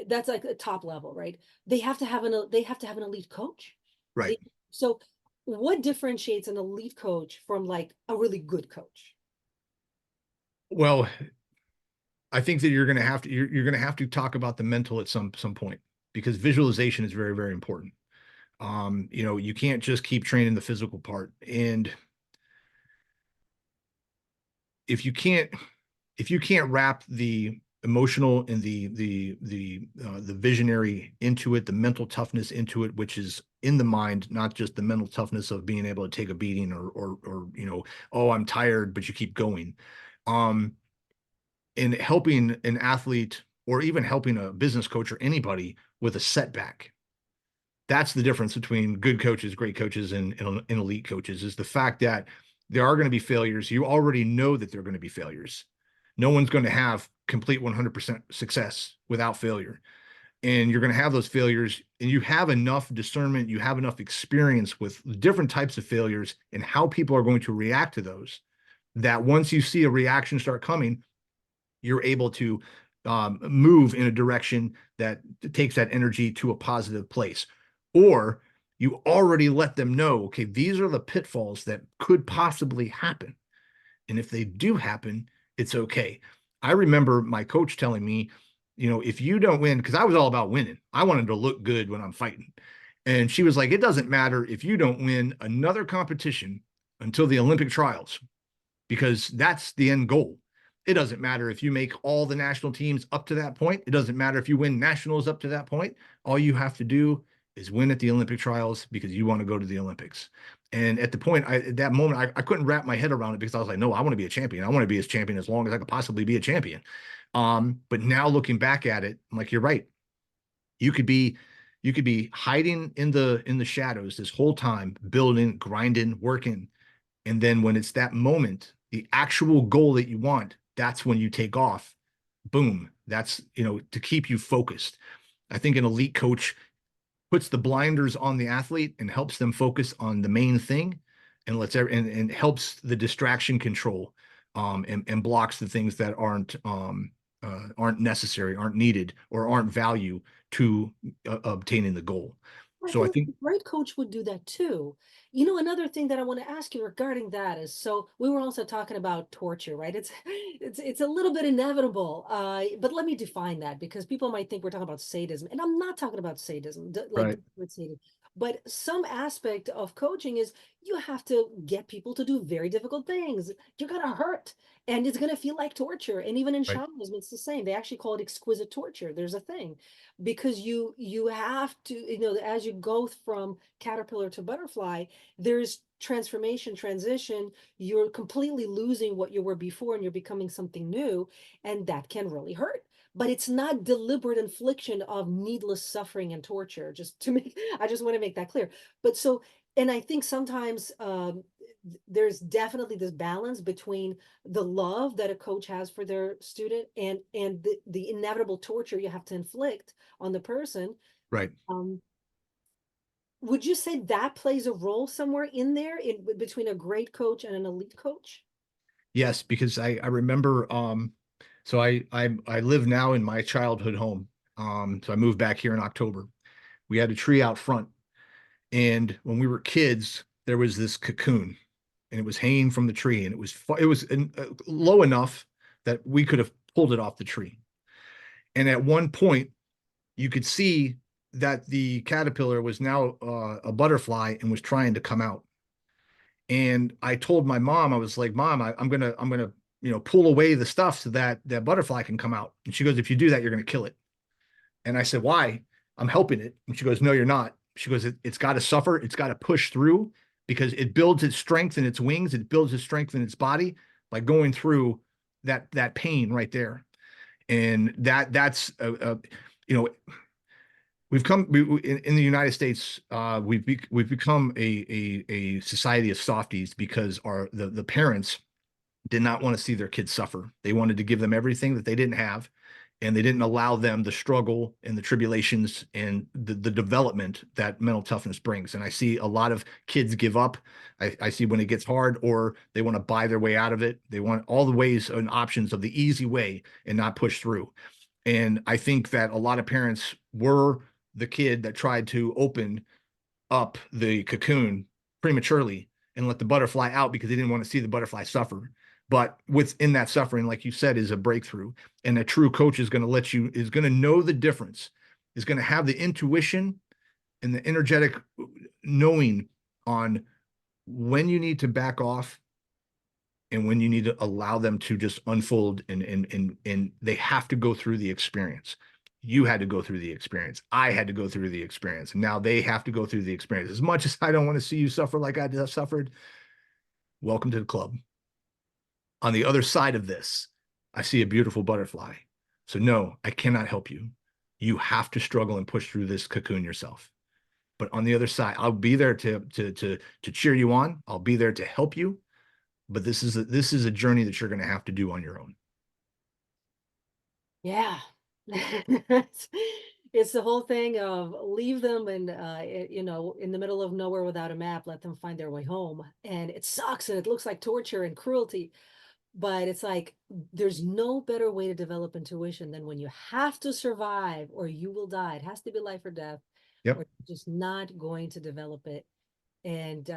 that's like a top level, right? They have to have an elite coach. right. They, so what differentiates an elite coach from like a really good coach? Well, I think that you're going to have to talk about the mental at some point because visualization is very, very important. You can't just keep training the physical part. And if you can't if you can't wrap the emotional and the visionary into it, the mental toughness into it, which is in the mind, not just the mental toughness of being able to take a beating or oh, I'm tired, but you keep going. Um, in helping an athlete or even helping a business coach or anybody with a setback, that's the difference between good coaches, great coaches, and elite coaches is the fact that there are going to be failures. You already know that there are going to be failures. No one's going to have complete 100% success without failure. And you're going to have those failures, and you have enough discernment, you have enough experience with different types of failures and how people are going to react to those, that once you see a reaction start coming, you're able to move in a direction that takes that energy to a positive place. Or you already let them know, okay, these are the pitfalls that could possibly happen. And if they do happen, it's okay. I remember my coach telling me, if you don't win, because I was all about winning, I wanted to look good when I'm fighting. And she was like, it doesn't matter if you don't win another competition until the Olympic trials, because that's the end goal. It doesn't matter if you make all the national teams up to that point. It doesn't matter if you win nationals up to that point. All you have to do is win at the Olympic trials because you want to go to the Olympics. And at the point, at that moment, I couldn't wrap my head around it because I was like, no, I want to be a champion. I want to be as champion as long as I could possibly be a champion. But now looking back at it, I'm like, you're right. You could be you could be hiding in the shadows this whole time, building, grinding, working, and then when it's that moment, the actual goal that you want, that's when you take off. Boom. That's, to keep you focused. I think an elite coach puts the blinders on the athlete and helps them focus on the main thing and and helps the distraction control and blocks the things that aren't necessary, aren't needed, or aren't value to obtaining the goal. I So I feel like think a great coach would do that too. Another thing that I want to ask you regarding that is, so we were also talking about torture, right? It's a little bit inevitable. But let me define that because people might think we're talking about sadism, and I'm not talking about sadism, like right, deliberate sadism. But some aspect of coaching is you have to get people to do very difficult things. You're gonna hurt, and it's gonna feel like torture. And even in right, shamanism, it's the same. They actually call it exquisite torture. There's a thing because you have to, as you go from caterpillar to butterfly, there's transformation, transition. You're completely losing what you were before and you're becoming something new, and that can really hurt. But it's not deliberate infliction of needless suffering and torture, just to make I just want to make that clear. But so, and I think sometimes there's definitely this balance between the love that a coach has for their student and the inevitable torture you have to inflict on the person. right. um would you say that plays a role somewhere in there in between a great coach and an elite coach? Yes, because I remember So I live now in my childhood home. So I moved back here in October. We had a tree out front, and when we were kids, there was this cocoon, and it was hanging from the tree, and it was low enough that we could have pulled it off the tree. And at one point, you could see that the caterpillar was now a butterfly and was trying to come out. And I told my mom, I was like, Mom, I'm gonna pull away the stuff so that that butterfly can come out. And she goes, if you do that, you're gonna kill it. And I said, why? I'm helping it. And she goes, no, you're not. She goes, it's got to suffer. It's got to push through because it builds its strength in its wings. It builds its strength in its body by going through that pain right there. And that's you know we've come in the United States. We've become a society of softies because the parents did not want to see their kids suffer. They wanted to give them everything that they didn't have, and they didn't allow them the struggle and the tribulations and the development that mental toughness brings. And I see a lot of kids give up. I see when it gets hard, or they want to buy their way out of it. They want all the ways and options of the easy way and not push through. And I think that a lot of parents were the kid that tried to open up the cocoon prematurely and let the butterfly out because they didn't want to see the butterfly suffer. But within that suffering, like you said, is a breakthrough. And a true coach is going to is going to know the difference, is going to have the intuition and the energetic knowing on when you need to back off and when you need to allow them to just unfold, and they have to go through the experience. You had to go through the experience. I had to go through the experience. And now they have to go through the experience. As much as I don't want to see you suffer like I just suffered, welcome to the club. On the other side of this, I see a beautiful butterfly. So no, I cannot help you. You have to struggle and push through this cocoon yourself. But on the other side, I'll be there to cheer you on. I'll be there to help you. But this is a journey that you're going to have to do on your own. Yeah. It's it's the whole thing of leave them and in the middle of nowhere without a map, let them find their way home. And it sucks and it looks like torture and cruelty, but it's like there's no better way to develop intuition than when you have to survive or you will die. It has to be life or death, or Yep. you're just not going to develop it. And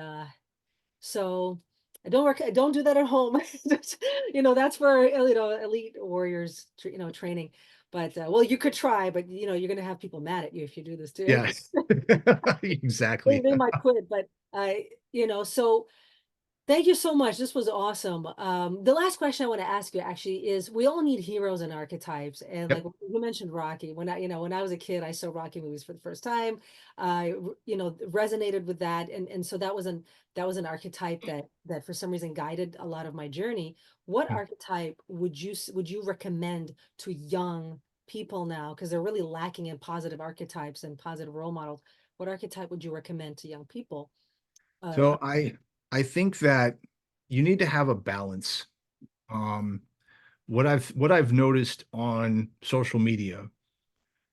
so I don't do that at home. That's for elite warriors, training. But well, you could try, but you're gonna have people mad at you if you do this too. Yeah. They Exactly. they might quit, but so thank you so much. This was awesome. The last question I want to ask you actually is we all need heroes and archetypes. And like Yep. you mentioned Rocky, when I was a kid, I saw Rocky movies for the first time. I, resonated with that. And so that was an archetype that for some reason guided a lot of my journey. What archetype would you recommend to young people now? Because they're really lacking in positive archetypes and positive role models. What archetype would you recommend to young people? Uh, So I think that you need to have a balance. Um, what I've noticed on social media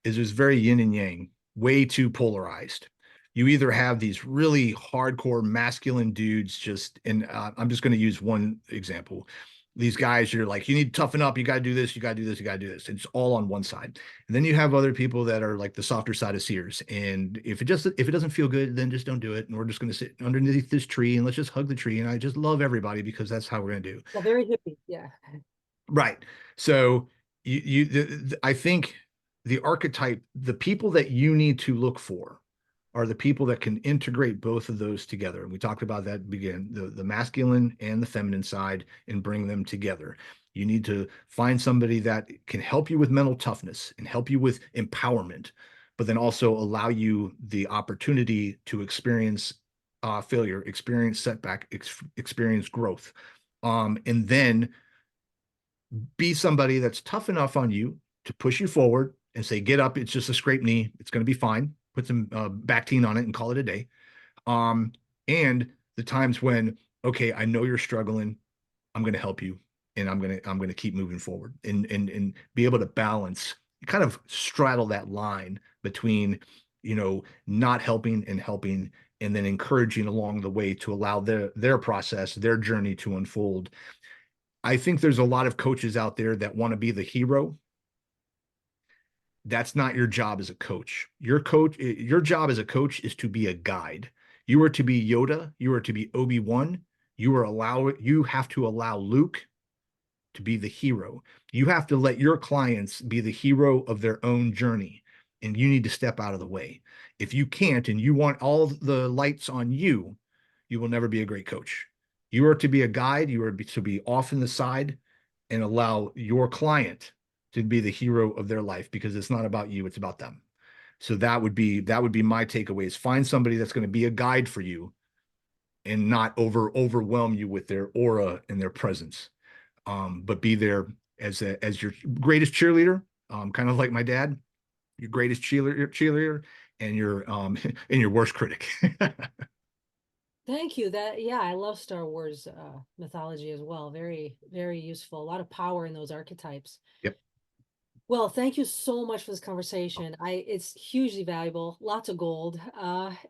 is it's very yin and yang, way too polarized. You either have these really hardcore masculine dudes, and I'm just going to use one example. These guys, you're like, you need to toughen up. You got to do this. You got to do this. You got to do this. It's all on one side. And then you have other people that are like the softer side of Sears. And if it doesn't feel good, then just don't do it. And we're just going to sit underneath this tree and let's just hug the tree. And I just love everybody because that's how we're going to do. well, very hippie. Yeah. Right. So I think the archetype, the people that you need to look for are the people that can integrate both of those together. And we talked about that begin the masculine and the feminine side and bring them together. You need to find somebody that can help you with mental toughness and help you with empowerment, but then also allow you the opportunity to experience failure, experience setback, experience growth. And then be somebody that's tough enough on you to push you forward and say, get up. It's just a scraped knee. It's going to be fine. Put some Bactine on it and call it a day. Um, and the times when, okay, I know you're struggling. I'm going to help you, and I'm going to keep moving forward and be able to balance, kind of straddle that line between, not helping and helping, and then encouraging along the way to allow their process, their journey to unfold. I think there's a lot of coaches out there that want to be the hero. That's not your job as a coach. Your job as a coach is to be a guide. You are to be Yoda, you are to be Obi-Wan. You have to allow Luke to be the hero. You have to let your clients be the hero of their own journey, and you need to step out of the way. If you can't and you want all the lights on you, you will never be a great coach. You are to be a guide, you are to be off in the side and allow your client to be the hero of their life, because it's not about you, it's about them. So that would be my takeaways. Find somebody that's going to be a guide for you and not overwhelm you with their aura and their presence. But be there as your greatest cheerleader, kind of like my dad, your greatest cheerleader, and your and your worst critic. Thank you. Yeah, I love Star Wars mythology as well. Very, very useful. A lot of power in those archetypes. Yep. Well, thank you so much for this conversation. It's hugely valuable, lots of gold.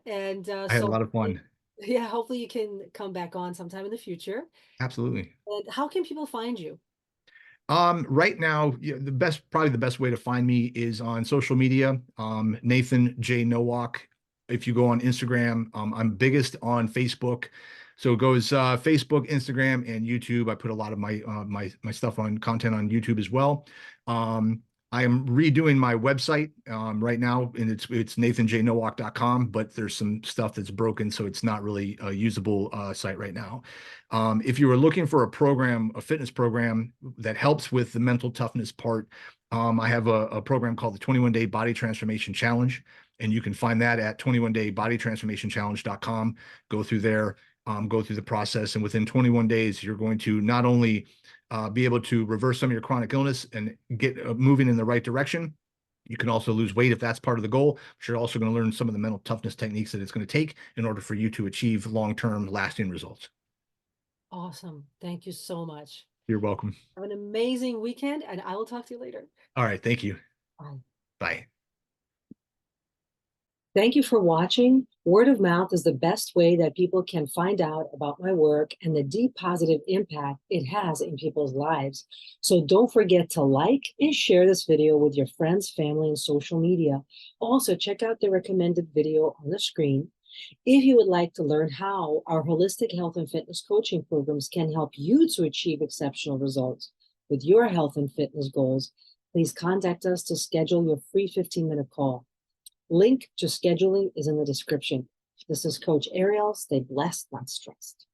And I had a so lot of fun. yeah, hopefully you can come back on sometime in the future. Absolutely. And how can people find you? Right now, probably the best way to find me is on social media. Nathan J Nowak. If you go on Instagram, I'm biggest on Facebook. So it goes Facebook, Instagram, and YouTube. I put a lot of my stuff on content on YouTube as well. I am redoing my website right now, and it's nathanjnowak.com, but there's some stuff that's broken, so it's not really a usable site right now. If you are looking for a fitness program that helps with the mental toughness part, I have a program called the 21-Day Body Transformation Challenge, and you can find that at 21daybodytransformationchallenge.com. Go through there, go through the process, and within 21 days, you're going to not only be able to reverse some of your chronic illness and get moving in the right direction. You can also lose weight if that's part of the goal. But you're also going to learn some of the mental toughness techniques that it's going to take in order for you to achieve long-term lasting results. Awesome. Thank you so much. You're welcome. Have an amazing weekend, and I will talk to you later. All right. Thank you. Bye. Bye. Thank you for watching. Word of mouth is the best way that people can find out about my work and the deep positive impact it has in people's lives. So don't forget to like and share this video with your friends, family, and social media. Also, check out the recommended video on the screen. If you would like to learn how our holistic health and fitness coaching programs can help you to achieve exceptional results with your health and fitness goals, please contact us to schedule your free 15-minute call. Link to scheduling is in the description. This is Coach Arriale. Stay blessed, not stressed.